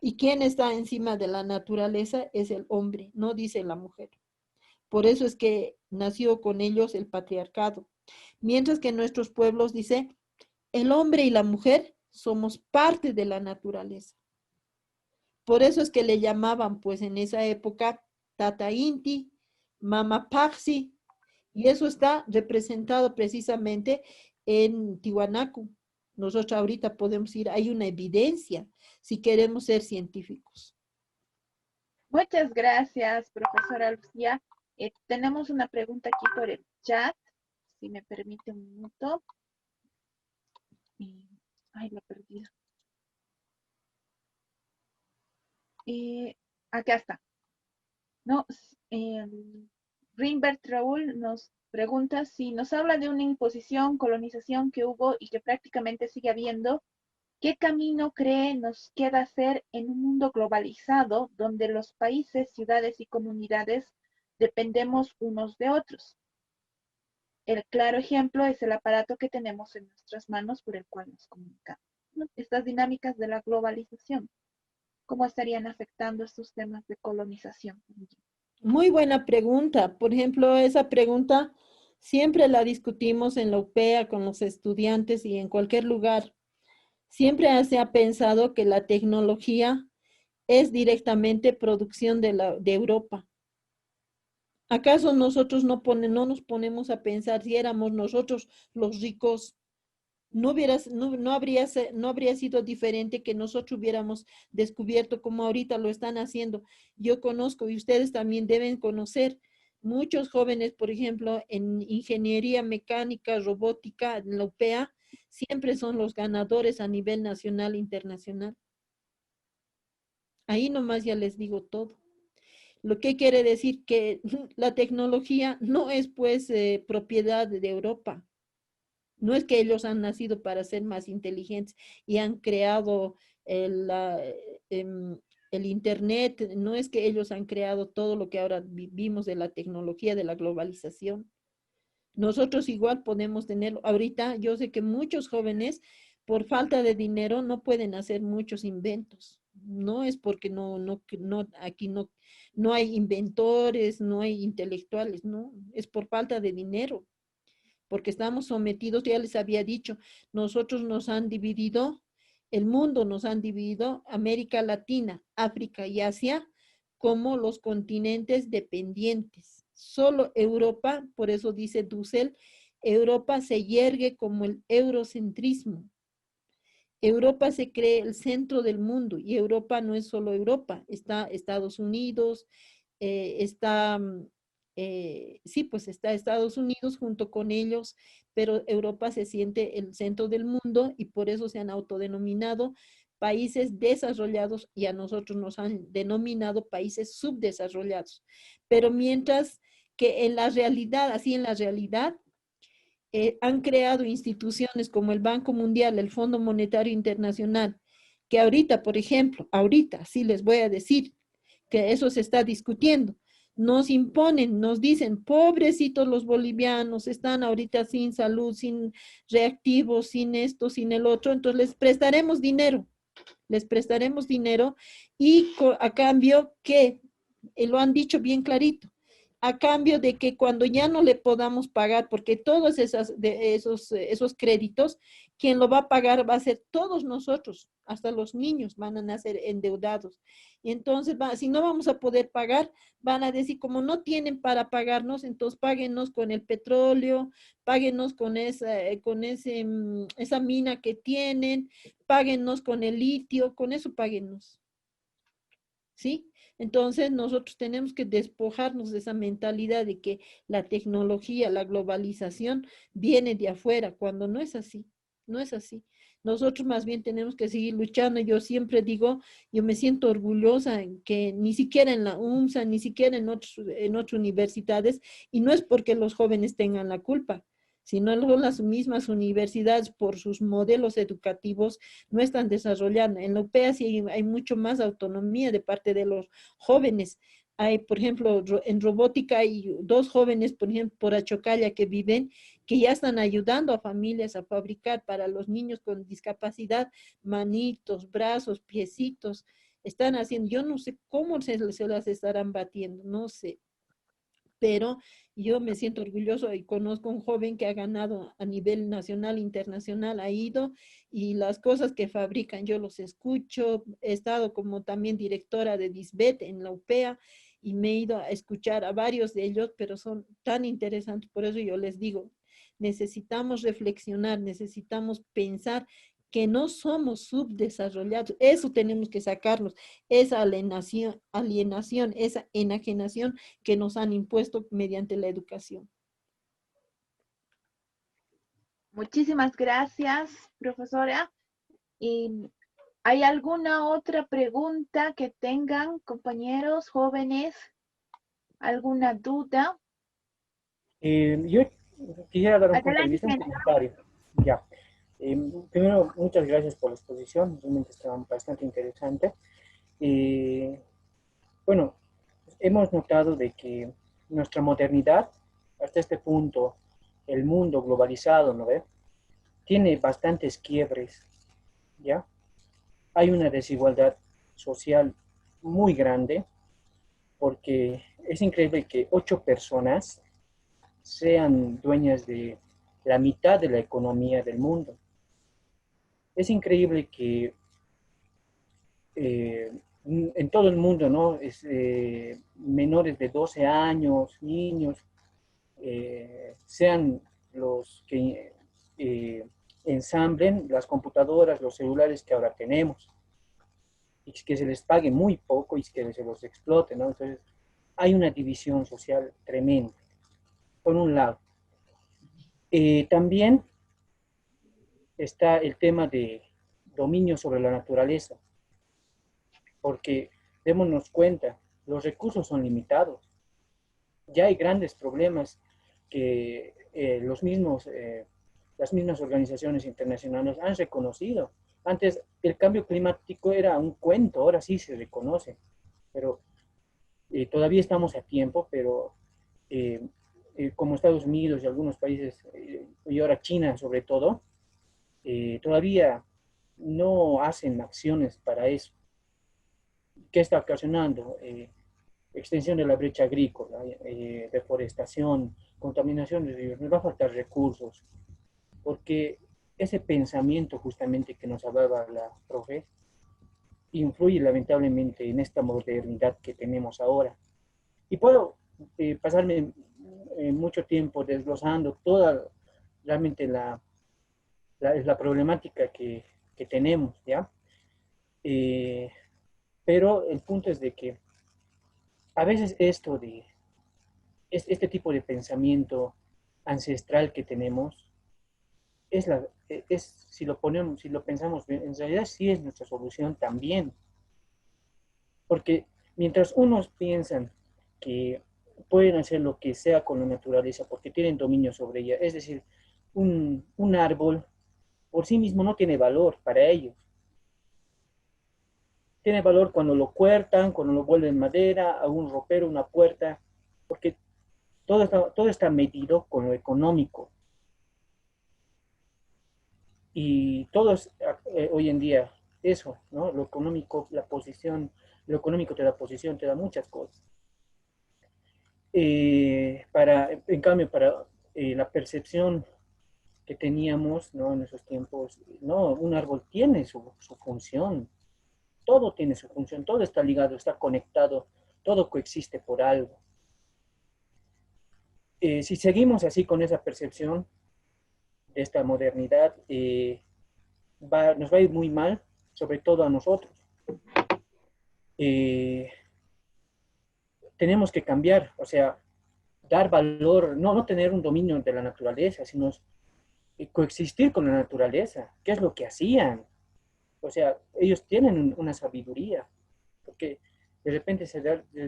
¿Y quién está encima de la naturaleza? Es el hombre, no dice la mujer. Por eso es que nació con ellos el patriarcado. Mientras que en nuestros pueblos dice, el hombre y la mujer somos parte de la naturaleza. Por eso es que le llamaban, pues en esa época, Tata Inti, Mama Paxi, y eso está representado precisamente en Tiwanaku. Nosotros ahorita podemos ir, hay una evidencia si queremos ser científicos. Muchas gracias, profesora Lucía. Tenemos una pregunta aquí por el chat, si me permite un minuto. Ay, lo he perdido. Acá está. No, Rimbert Raúl nos pregunta si nos habla de una imposición, colonización que hubo y que prácticamente sigue habiendo. ¿Qué camino cree nos queda hacer en un mundo globalizado donde los países, ciudades y comunidades dependemos unos de otros? El claro ejemplo es el aparato que tenemos en nuestras manos por el cual nos comunicamos. Estas dinámicas de la globalización, ¿cómo estarían afectando estos temas de colonización? Muy buena pregunta. Por ejemplo, esa pregunta siempre la discutimos en la UPEA con los estudiantes y en cualquier lugar. Siempre se ha pensado que la tecnología es directamente producción de Europa. ¿Acaso nosotros no nos ponemos a pensar si éramos nosotros los ricos? No habría sido diferente que nosotros hubiéramos descubierto como ahorita lo están haciendo. Yo conozco y ustedes también deben conocer muchos jóvenes, por ejemplo, en ingeniería mecánica, robótica, en la UPEA, siempre son los ganadores a nivel nacional e internacional. Ahí nomás ya les digo todo. Lo que quiere decir que la tecnología no es pues propiedad de Europa. No es que ellos han nacido para ser más inteligentes y han creado el Internet, no es que ellos han creado todo lo que ahora vivimos de la tecnología, de la globalización. Nosotros igual podemos tenerlo. Ahorita yo sé que muchos jóvenes, por falta de dinero, no pueden hacer muchos inventos. No es porque aquí no hay inventores, no hay intelectuales, no, es por falta de dinero. porque estamos sometidos, ya les había dicho, nosotros nos han dividido, el mundo nos han dividido, América Latina, África y Asia, como los continentes dependientes. Solo Europa, por eso dice Dussel, Europa se yergue como el eurocentrismo. Europa se cree el centro del mundo y Europa no es solo Europa, está Estados Unidos, sí, pues está Estados Unidos junto con ellos, pero Europa se siente el centro del mundo y por eso se han autodenominado países desarrollados y a nosotros nos han denominado países subdesarrollados. Pero mientras que en la realidad, así en la realidad, han creado instituciones como el Banco Mundial, el Fondo Monetario Internacional, que ahorita, por ejemplo, ahorita, sí les voy a decir que eso se está discutiendo, nos imponen, nos dicen, pobrecitos los bolivianos, están ahorita sin salud, sin reactivos, sin esto, sin el otro, entonces les prestaremos dinero y a cambio que, lo han dicho bien clarito, a cambio de que cuando ya no le podamos pagar, porque todos esos créditos, quien lo va a pagar va a ser todos nosotros, hasta los niños van a nacer endeudados. Y entonces, si no vamos a poder pagar, van a decir, como no tienen para pagarnos, entonces páguenos con el petróleo, páguenos con esa mina que tienen, páguenos con el litio, con eso páguenos. ¿Sí? Entonces nosotros tenemos que despojarnos de esa mentalidad de que la tecnología, la globalización viene de afuera, cuando no es así, no es así. Nosotros más bien tenemos que seguir luchando. Yo siempre digo, yo me siento orgullosa en que ni siquiera en la UMSA, ni siquiera en otras universidades, y no es porque los jóvenes tengan la culpa, sino las mismas universidades por sus modelos educativos no están desarrollando. En la UPEA sí hay mucho más autonomía de parte de los jóvenes. Hay, por ejemplo, en robótica hay 2 jóvenes, por ejemplo, por Achocalla que viven, que ya están ayudando a familias a fabricar para los niños con discapacidad, manitos, brazos, piecitos. Están haciendo, yo no sé cómo se las estarán batiendo, no sé, pero yo me siento orgulloso y conozco un joven que ha ganado a nivel nacional, internacional, ha ido y las cosas que fabrican yo los escucho. He estado como también directora de DISBET en la UPEA y me he ido a escuchar a varios de ellos, pero son tan interesantes, por eso yo les digo, necesitamos reflexionar, necesitamos pensar que no somos subdesarrollados, eso tenemos que sacarlos, esa alienación, esa enajenación que nos han impuesto mediante la educación. Muchísimas gracias, profesora. ¿Y hay alguna otra pregunta que tengan, compañeros, jóvenes? ¿Alguna duda? Yo quisiera dar un punto de Adelante, vista, un Henry. comentario. Ya. Primero, muchas gracias por la exposición, realmente está bastante interesante. Bueno, hemos notado de que nuestra modernidad, hasta este punto, el mundo globalizado, ¿no ve? Tiene bastantes quiebres, ¿ya? Hay una desigualdad social muy grande, porque es increíble que 8 personas sean dueñas de la mitad de la economía del mundo. Es increíble que en todo el mundo, ¿no? Menores de 12 años, niños, sean los que ensamblen las computadoras, los celulares que ahora tenemos, y que se les pague muy poco y que se los explote, ¿no? Entonces, hay una división social tremenda, por un lado. También está el tema de dominio sobre la naturaleza, porque démonos cuenta, los recursos son limitados. Ya hay grandes problemas que las mismas organizaciones internacionales han reconocido. Antes el cambio climático era un cuento, ahora sí se reconoce, pero todavía estamos a tiempo, pero como Estados Unidos y algunos países, y ahora China sobre todo, todavía no hacen acciones para eso. ¿Qué está ocasionando? Extensión de la brecha agrícola, deforestación, contaminación de ríos, nos va a faltar recursos, porque ese pensamiento justamente que nos hablaba la profe, influye lamentablemente en esta modernidad que tenemos ahora. Y puedo pasarme mucho tiempo desglosando toda realmente la problemática que tenemos, ¿ya? Pero el punto es de que a veces este tipo de pensamiento ancestral que tenemos, si lo ponemos, si lo pensamos bien, en realidad sí es nuestra solución también. Porque mientras unos piensan que pueden hacer lo que sea con la naturaleza porque tienen dominio sobre ella, es decir, un árbol por sí mismo no tiene valor para ellos. Tiene valor cuando lo cortan, cuando lo vuelven madera, a un ropero, una puerta, porque todo está medido con lo económico. Y todo es hoy en día eso, ¿no? Lo económico, la posición, lo económico te da posición, te da muchas cosas. En cambio, para la percepción que teníamos, ¿no? En esos tiempos, no, un árbol tiene su función, todo tiene su función, todo está ligado, está conectado, todo coexiste por algo. Si seguimos así con esa percepción de esta modernidad, nos va a ir muy mal, sobre todo a nosotros. Tenemos que cambiar, o sea, dar valor, no tener un dominio de la naturaleza, sino coexistir con la naturaleza. ¿Qué es lo que hacían? O sea, ellos tienen una sabiduría, porque de repente se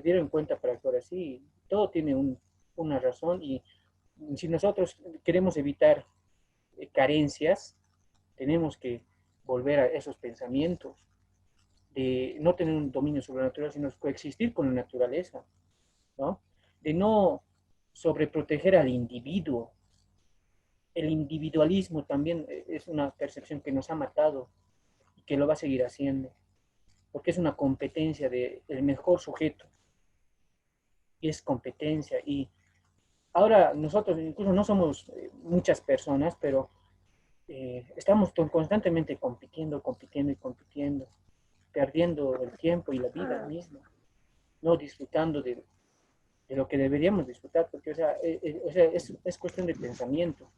dieron cuenta para actuar así. Todo tiene una razón y si nosotros queremos evitar carencias, tenemos que volver a esos pensamientos de no tener un dominio sobre la naturaleza, sino coexistir con la naturaleza, ¿no? De no sobreproteger al individuo. El individualismo también es una percepción que nos ha matado y que lo va a seguir haciendo, porque es una competencia del mejor sujeto, y es competencia. Y ahora nosotros incluso no somos muchas personas, pero estamos constantemente compitiendo y compitiendo, perdiendo el tiempo y la vida misma, no disfrutando de lo que deberíamos disfrutar, porque es cuestión de pensamiento.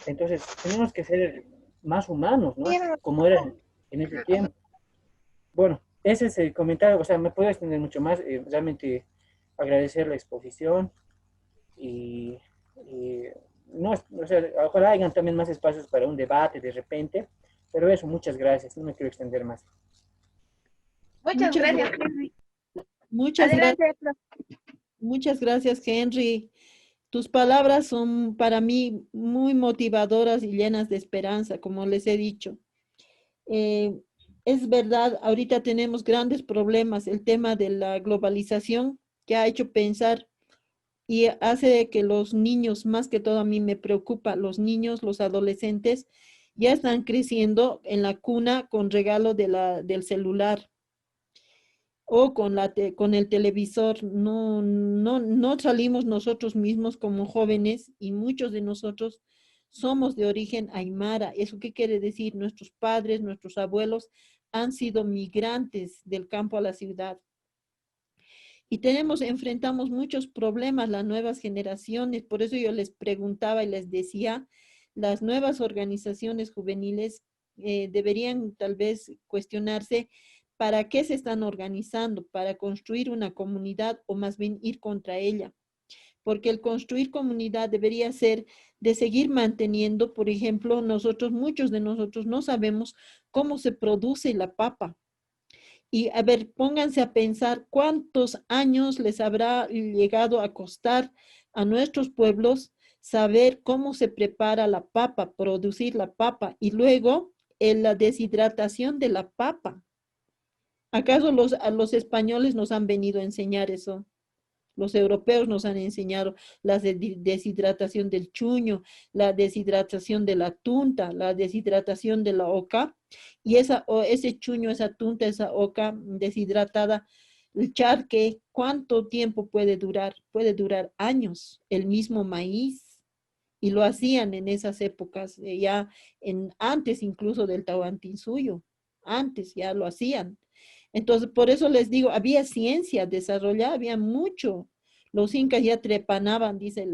Entonces, tenemos que ser más humanos, ¿no? Como era en ese tiempo. Bueno, ese es el comentario, o sea, me puedo extender mucho más, realmente agradecer la exposición y no, o sea, ojalá hayan también más espacios para un debate de repente, pero eso, muchas gracias, no me quiero extender más. Muchas Muchas gracias, gracias. Henry. Muchas gracias. Adelante, prof. Muchas gracias, Henry. Tus palabras son para mí muy motivadoras y llenas de esperanza, como les he dicho. Eh, es verdad, ahorita tenemos grandes problemas, el tema de la globalización que ha hecho pensar y hace que los niños, más que todo a mí me preocupa, los niños, los adolescentes, ya están creciendo en la cuna con regalo del celular o con el televisor. No salimos nosotros mismos como jóvenes y muchos de nosotros somos de origen aymara. ¿Eso qué quiere decir? Nuestros padres, nuestros abuelos han sido migrantes del campo a la ciudad. Y enfrentamos muchos problemas las nuevas generaciones. Por eso yo les preguntaba y les decía, las nuevas organizaciones juveniles deberían tal vez cuestionarse para qué se están organizando, para construir una comunidad o más bien ir contra ella. Porque el construir comunidad debería ser de seguir manteniendo, por ejemplo, muchos de nosotros no sabemos cómo se produce la papa. Y a ver, pónganse a pensar cuántos años les habrá llegado a costar a nuestros pueblos saber cómo se prepara la papa, producir la papa y luego la deshidratación de la papa. ¿Acaso a los españoles nos han venido a enseñar eso? Los europeos nos han enseñado la deshidratación del chuño, la deshidratación de la tunta, la deshidratación de la oca. Y ese chuño, esa tunta, esa oca deshidratada El charque, ¿cuánto tiempo puede durar? Puede durar años, el mismo maíz. Y lo hacían en esas épocas, antes incluso del Tahuantinsuyo, antes ya lo hacían. Entonces, por eso les digo, había ciencia desarrollada, había mucho. Los incas ya trepanaban, dice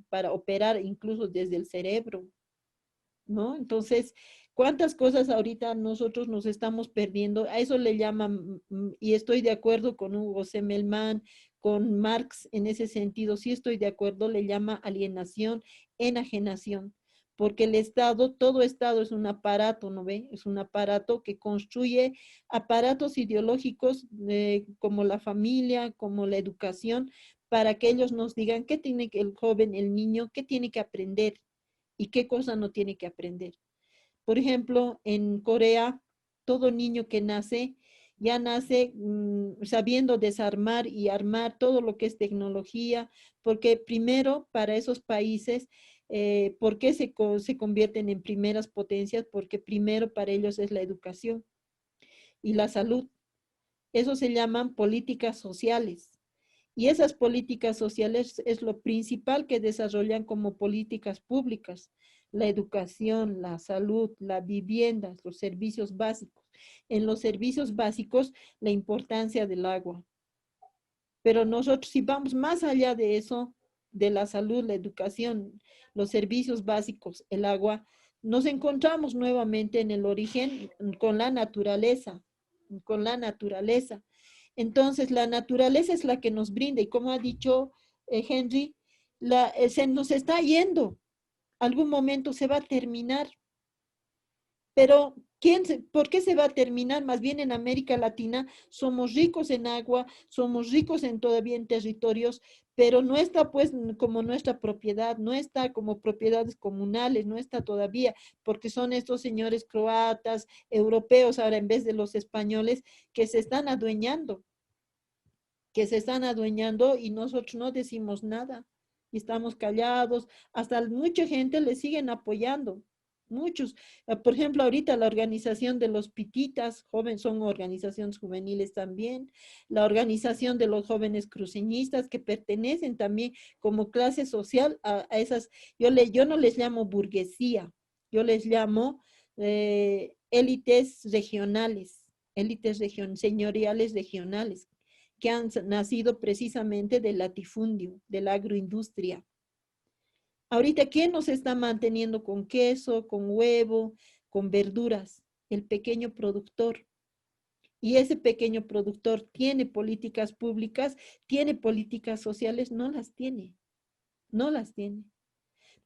para operar incluso desde el cerebro, ¿no? Entonces, ¿cuántas cosas ahorita nosotros nos estamos perdiendo? A eso le llaman, y estoy de acuerdo con Hugo Semelman, con Marx en ese sentido, sí estoy de acuerdo, le llama alienación, enajenación, porque el Estado, todo Estado es un aparato, ¿no ve? Es un aparato que construye aparatos ideológicos como la familia, como la educación, para que ellos nos digan qué tiene que el joven, el niño, qué tiene que aprender y qué cosa no tiene que aprender. Por ejemplo, en Corea, todo niño que nace ya nace sabiendo desarmar y armar todo lo que es tecnología, porque primero para esos países, ¿por qué se convierten en primeras potencias? Porque primero para ellos es la educación y la salud. Eso se llaman políticas sociales. Y esas políticas sociales es lo principal que desarrollan como políticas públicas, la educación, la salud, la vivienda, los servicios básicos. En los servicios básicos, la importancia del agua. Pero nosotros si vamos más allá de eso, de la salud, la educación, los servicios básicos, el agua, nos encontramos nuevamente en el origen con la naturaleza, con la naturaleza. Entonces, la naturaleza es la que nos brinda y como ha dicho Henry, se nos está yendo. Algún momento se va a terminar. Pero, ¿por qué se va a terminar? Más bien en América Latina somos ricos en agua, somos ricos en todavía en territorios, pero no está pues como nuestra propiedad, no está como propiedades comunales, no está todavía, porque son estos señores croatas, europeos, ahora en vez de los españoles, que se están adueñando, y nosotros no decimos nada y estamos callados, hasta mucha gente le siguen apoyando, muchos. Por ejemplo, ahorita la organización de los pititas, jóvenes, son organizaciones juveniles también, la organización de los jóvenes cruceñistas que pertenecen también como clase social a esas, yo no les llamo burguesía, yo les llamo élites señoriales regionales que han nacido precisamente del latifundio, de la agroindustria. Ahorita, ¿quién nos está manteniendo con queso, con huevo, con verduras? El pequeño productor. Y ese pequeño productor tiene políticas públicas, tiene políticas sociales, no las tiene, no las tiene.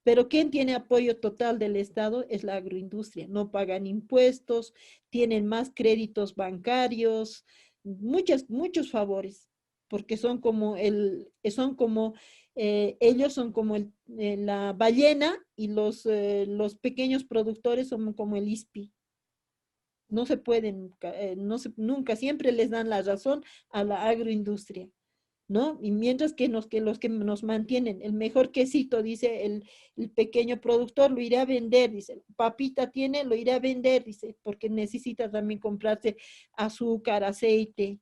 Pero ¿quién tiene apoyo total del Estado? Es la agroindustria. No pagan impuestos, tienen más créditos bancarios, muchos favores, porque ellos son como la ballena y los pequeños productores son como el ISPI. No se pueden, nunca, siempre les dan la razón a la agroindustria. ¿No? Y mientras que los que nos mantienen, el mejor quesito, dice el pequeño productor, lo irá a vender, dice, papita tiene, lo irá a vender, dice, porque necesita también comprarse azúcar, aceite,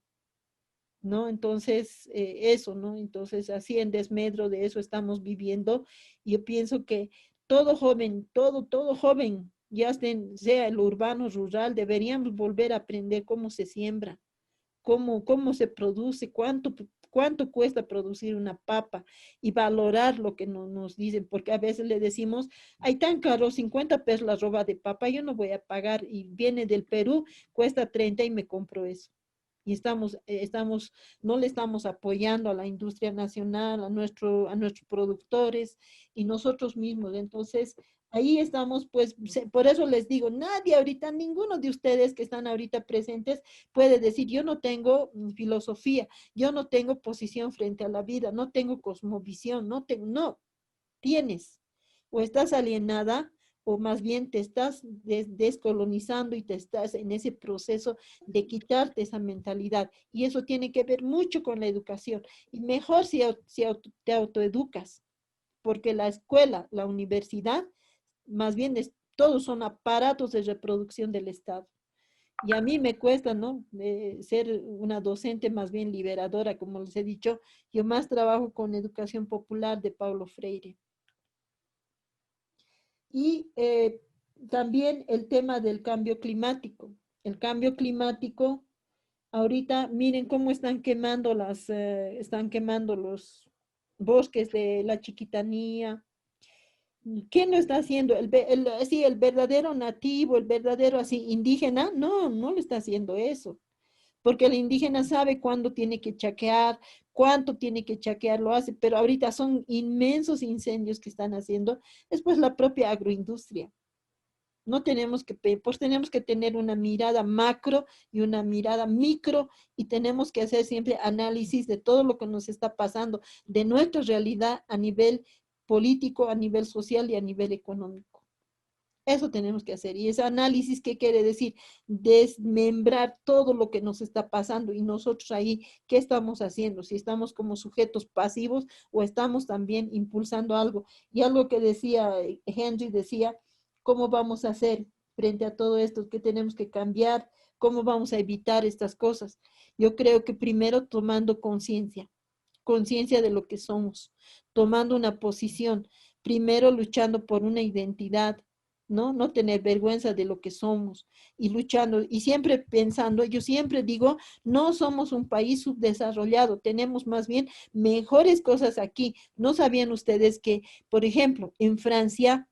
¿no? Entonces, eso, ¿no? Entonces, así en desmedro de eso estamos viviendo. Y yo pienso que todo joven, todo joven, ya sea el urbano, rural, deberíamos volver a aprender cómo se siembra, cómo se produce, cuánto cuesta producir una papa y valorar lo que nos dicen, porque a veces le decimos, hay tan caro, 50 pesos la roba de papa, yo no voy a pagar y viene del Perú, cuesta 30 y me compro eso. Y no le estamos apoyando a la industria nacional, a nuestros productores y nosotros mismos. Entonces, ahí estamos, pues, por eso les digo, nadie ahorita, ninguno de ustedes que están ahorita presentes puede decir, yo no tengo filosofía, yo no tengo posición frente a la vida, no tengo cosmovisión, no, tienes, o estás alienada, o más bien te estás descolonizando y te estás en ese proceso de quitarte esa mentalidad. Y eso tiene que ver mucho con la educación. Y mejor si te autoeducas, porque la escuela, la universidad, más bien todos son aparatos de reproducción del Estado. Y a mí me cuesta, ¿no? Ser una docente más bien liberadora, como les he dicho, yo más trabajo con educación popular de Paulo Freire. Y también el tema del cambio climático. El cambio climático, ahorita miren cómo están quemando los bosques de la Chiquitanía. ¿Quién lo está haciendo? Sí, el verdadero nativo, el verdadero así indígena, no, no lo está haciendo eso. Porque el indígena sabe cuándo tiene que chaquear, cuánto tiene que chaquear, lo hace, pero ahorita son inmensos incendios que están haciendo, es pues la propia agroindustria. No tenemos que, pues tenemos que tener una mirada macro y una mirada micro y tenemos que hacer siempre análisis de todo lo que nos está pasando, de nuestra realidad a nivel político, a nivel social y a nivel económico. Eso tenemos que hacer. Y ese análisis, ¿qué quiere decir? Desmembrar todo lo que nos está pasando y nosotros ahí, ¿qué estamos haciendo? Si estamos como sujetos pasivos o estamos también impulsando algo. Y algo que decía Henry, decía, ¿cómo vamos a hacer frente a todo esto? ¿Qué tenemos que cambiar? ¿Cómo vamos a evitar estas cosas? Yo creo que primero tomando conciencia de lo que somos, tomando una posición, primero luchando por una identidad, ¿no? No tener vergüenza de lo que somos y luchando y siempre pensando, yo siempre digo, no somos un país subdesarrollado, tenemos más bien mejores cosas aquí. ¿No sabían ustedes que, por ejemplo, en Francia,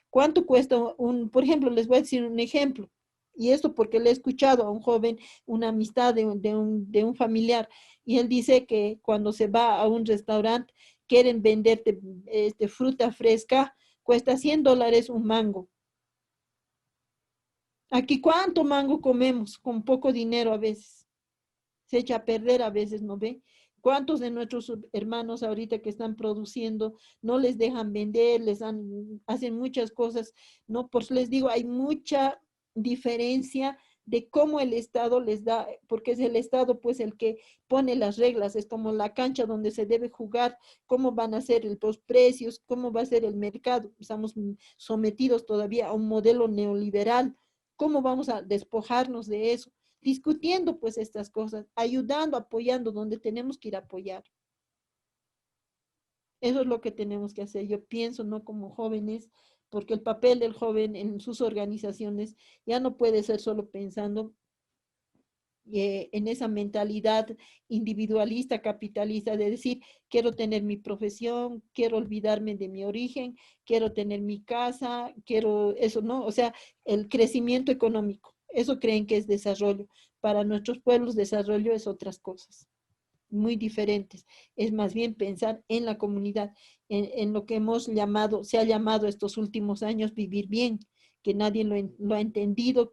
cuánto cuesta por ejemplo, les voy a decir un ejemplo, y esto porque le he escuchado a un joven, una amistad de un familiar, y él dice que cuando se va a un restaurante, quieren venderte fruta fresca, cuesta $100 un mango. Aquí, ¿cuánto mango comemos? Con poco dinero a veces. Se echa a perder a veces, ¿no ve? ¿Cuántos de nuestros hermanos ahorita que están produciendo no les dejan vender, hacen muchas cosas? No, pues les digo, hay mucha diferencia de cómo el Estado les da, porque es el Estado pues el que pone las reglas, es como la cancha donde se debe jugar, cómo van a ser los precios, cómo va a ser el mercado. Estamos sometidos todavía a un modelo neoliberal. ¿Cómo vamos a despojarnos de eso? Discutiendo pues estas cosas, ayudando, apoyando donde tenemos que ir a apoyar. Eso es lo que tenemos que hacer. Yo pienso, no como jóvenes, porque el papel del joven en sus organizaciones ya no puede ser solo pensando en esa mentalidad individualista, capitalista, de decir, quiero tener mi profesión, quiero olvidarme de mi origen, quiero tener mi casa, quiero eso, ¿no? O sea, el crecimiento económico, eso creen que es desarrollo. Para nuestros pueblos, desarrollo es otras cosas muy diferentes. Es más bien pensar en la comunidad, en lo que se ha llamado estos últimos años vivir bien, que nadie lo ha entendido,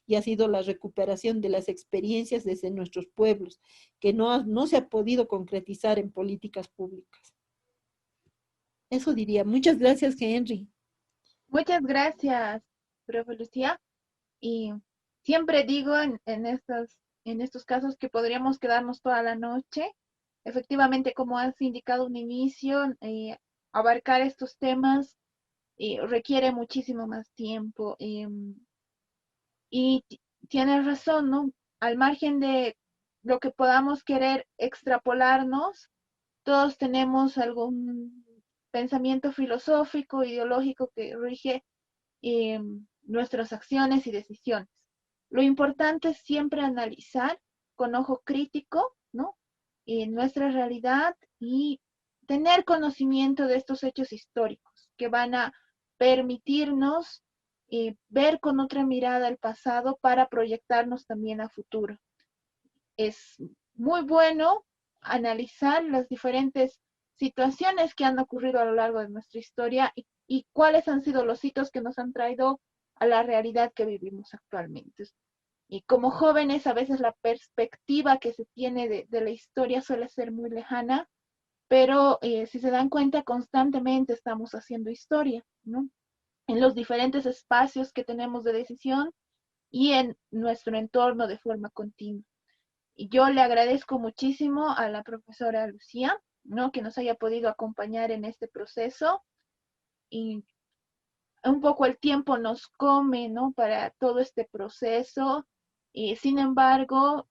y ha sido la recuperación de las experiencias desde nuestros pueblos, que no se ha podido concretizar en políticas públicas. Eso diría. Muchas gracias, Henry. Muchas gracias, profe Lucía. Y siempre digo en estos casos que podríamos quedarnos toda la noche. Efectivamente, como has indicado un inicio, abarcar estos temas requiere muchísimo más tiempo. Y tienes razón, ¿no? Al margen de lo que podamos querer extrapolarnos, todos tenemos algún pensamiento filosófico, ideológico que rige nuestras acciones y decisiones. Lo importante es siempre analizar con ojo crítico, ¿no? Nuestra realidad y tener conocimiento de estos hechos históricos que van a permitirnos ver con otra mirada el pasado para proyectarnos también a futuro. Es muy bueno analizar las diferentes situaciones que han ocurrido a lo largo de nuestra historia y cuáles han sido los hitos que nos han traído a la realidad que vivimos actualmente. Y como jóvenes, a veces la perspectiva que se tiene de la historia suele ser muy lejana, pero si se dan cuenta, constantemente estamos haciendo historia, ¿no? En los diferentes espacios que tenemos de decisión y en nuestro entorno de forma continua. Y yo le agradezco muchísimo a la profesora Lucía, ¿no? Que nos haya podido acompañar en este proceso y un poco el tiempo nos come, ¿no? Para todo este proceso Y sin embargo,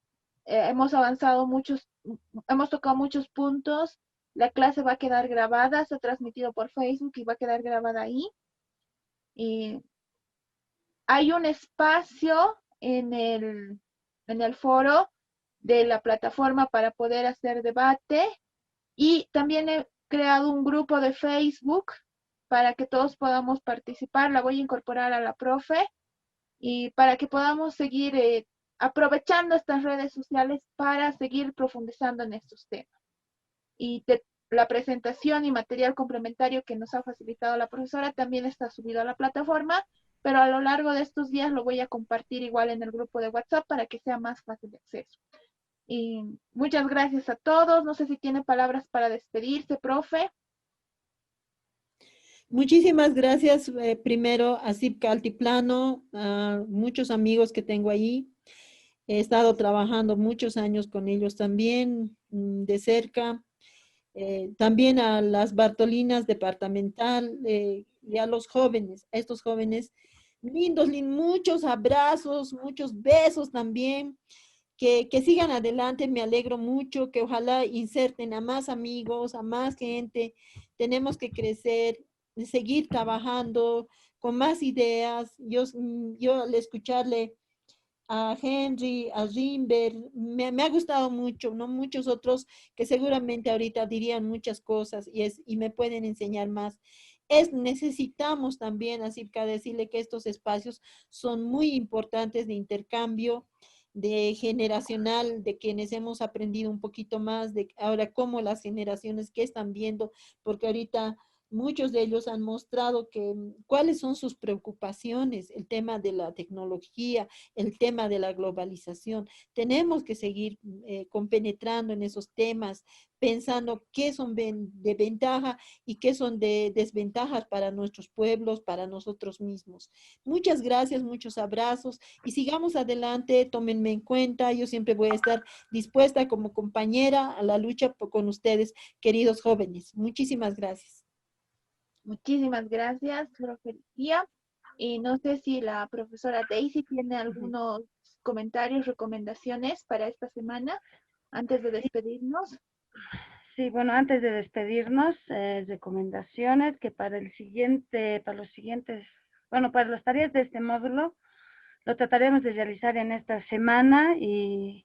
hemos tocado muchos puntos. La clase va a quedar grabada, se ha transmitido por Facebook y va a quedar grabada ahí. Y hay un espacio en el foro de la plataforma para poder hacer debate, y también he creado un grupo de Facebook para que todos podamos participar. La voy a incorporar a la profe y para que podamos seguir aprovechando estas redes sociales para seguir profundizando en estos temas. Y la presentación y material complementario que nos ha facilitado la profesora también está subido a la plataforma, pero a lo largo de estos días lo voy a compartir igual en el grupo de WhatsApp para que sea más fácil de acceso. Y muchas gracias a todos. No sé si tiene palabras para despedirse, profe. Muchísimas gracias primero a CIPCA Altiplano, a muchos amigos que tengo ahí. He estado trabajando muchos años con ellos también, de cerca. También a las Bartolinas departamental y a los jóvenes, a estos jóvenes lindos, muchos abrazos, muchos besos también. Que sigan adelante, me alegro mucho, que ojalá inserten a más amigos, a más gente. Tenemos que crecer, seguir trabajando con más ideas. Yo al escucharle a Henry, a Rimber, me ha gustado mucho, ¿no? Muchos otros que seguramente ahorita dirían muchas cosas y me pueden enseñar más. Necesitamos también, así que decirle que estos espacios son muy importantes de intercambio, de generacional, de quienes hemos aprendido un poquito más de ahora cómo las generaciones que están viendo, porque ahorita muchos de ellos han mostrado cuáles son sus preocupaciones, el tema de la tecnología, el tema de la globalización. Tenemos que seguir compenetrando en esos temas, pensando qué son de ventaja y qué son de desventajas para nuestros pueblos, para nosotros mismos. Muchas gracias, muchos abrazos y sigamos adelante, tómenme en cuenta, yo siempre voy a estar dispuesta como compañera a la lucha con ustedes, queridos jóvenes. Muchísimas gracias. Muchísimas gracias, profe Lucía. Y no sé si la profesora Daisy tiene algunos comentarios, recomendaciones para esta semana antes de despedirnos. Sí, bueno, antes de despedirnos, recomendaciones que para los siguientes, bueno, para las tareas de este módulo, lo trataremos de realizar en esta semana, y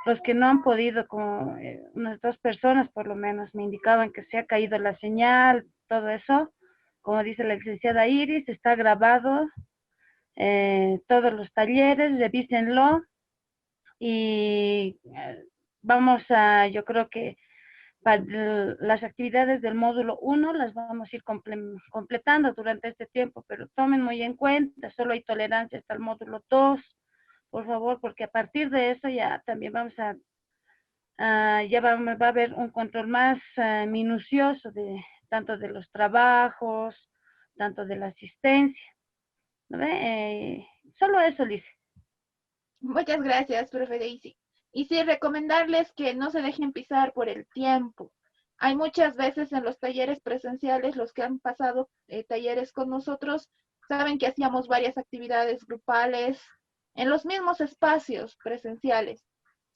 los que no han podido, como unas 2 personas por lo menos, me indicaban que se ha caído la señal, todo eso, como dice la licenciada Iris, está grabado todos los talleres, revísenlo, y yo creo que para las actividades del módulo 1 las vamos a ir completando durante este tiempo, pero tomen muy en cuenta, solo hay tolerancia hasta el módulo 2, por favor, porque a partir de eso ya también va a haber un control más minucioso tanto de los trabajos, tanto de la asistencia. ¿No ve? Solo eso, Liz. Muchas gracias, profe Daisy. Y sí, recomendarles que no se dejen pisar por el tiempo. Hay muchas veces en los talleres presenciales, los que han pasado talleres con nosotros, saben que hacíamos varias actividades grupales en los mismos espacios presenciales.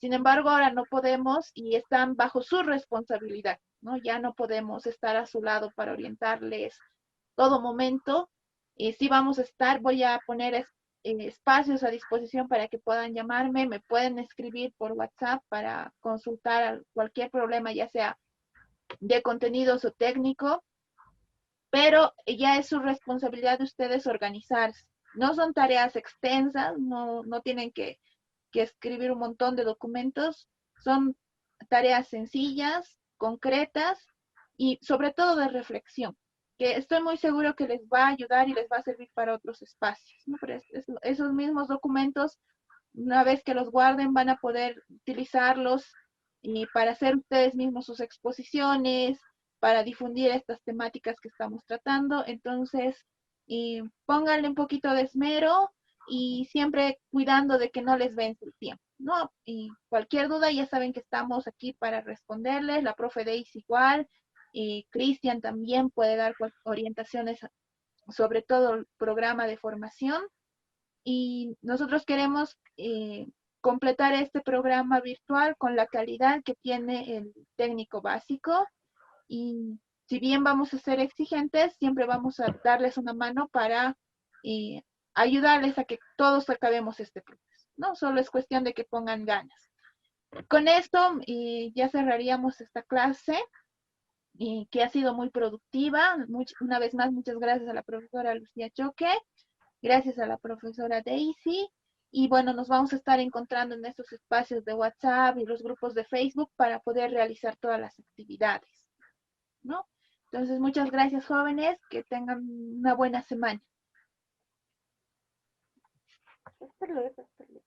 Sin embargo, ahora no podemos y están bajo su responsabilidad, ¿no? Ya no podemos estar a su lado para orientarles todo momento. Y sí vamos a estar, voy a poner espacios a disposición para que puedan llamarme, me pueden escribir por WhatsApp para consultar cualquier problema, ya sea de contenidos o técnico, pero ya es su responsabilidad de ustedes organizarse. No son tareas extensas, no tienen que escribir un montón de documentos, son tareas sencillas, concretas y sobre todo de reflexión, que estoy muy seguro que les va a ayudar y les va a servir para otros espacios, ¿no? Pero esos mismos documentos, una vez que los guarden, van a poder utilizarlos y para hacer ustedes mismos sus exposiciones, para difundir estas temáticas que estamos tratando. Entonces, pónganle un poquito de esmero y siempre cuidando de que no les vence el tiempo, ¿no? Y cualquier duda ya saben que estamos aquí para responderles, la profe Daisy igual, y Cristian también puede dar orientaciones sobre todo el programa de formación. Y nosotros queremos completar este programa virtual con la calidad que tiene el técnico básico. Y si bien vamos a ser exigentes, siempre vamos a darles una mano para ayudarles a que todos acabemos este proceso, ¿no? Solo es cuestión de que pongan ganas. Con esto ya cerraríamos esta clase, que ha sido muy productiva. Una vez más, muchas gracias a la profesora Lucía Choque, gracias a la profesora Daisy, y bueno, nos vamos a estar encontrando en estos espacios de WhatsApp y los grupos de Facebook para poder realizar todas las actividades, ¿no? Entonces, muchas gracias, jóvenes, que tengan una buena semana. Hasta luego, hasta luego.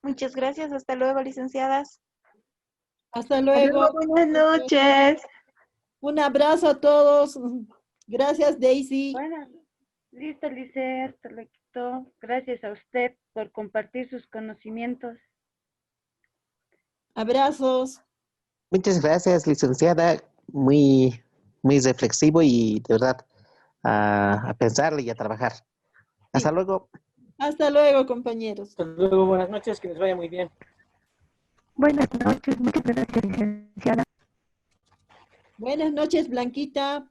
Muchas gracias. Hasta luego, licenciadas. Hasta luego. Buenas noches. Un abrazo a todos. Gracias, Daisy. Bueno, listo, Lice, hasta luego. Gracias a usted por compartir sus conocimientos. Abrazos. Muchas gracias, licenciada. Muy, muy reflexivo y de verdad a pensarle y a trabajar. Hasta luego. Hasta luego, compañeros. Hasta luego, buenas noches, que les vaya muy bien. Buenas noches, muchas gracias, licenciada. Buenas noches, Blanquita.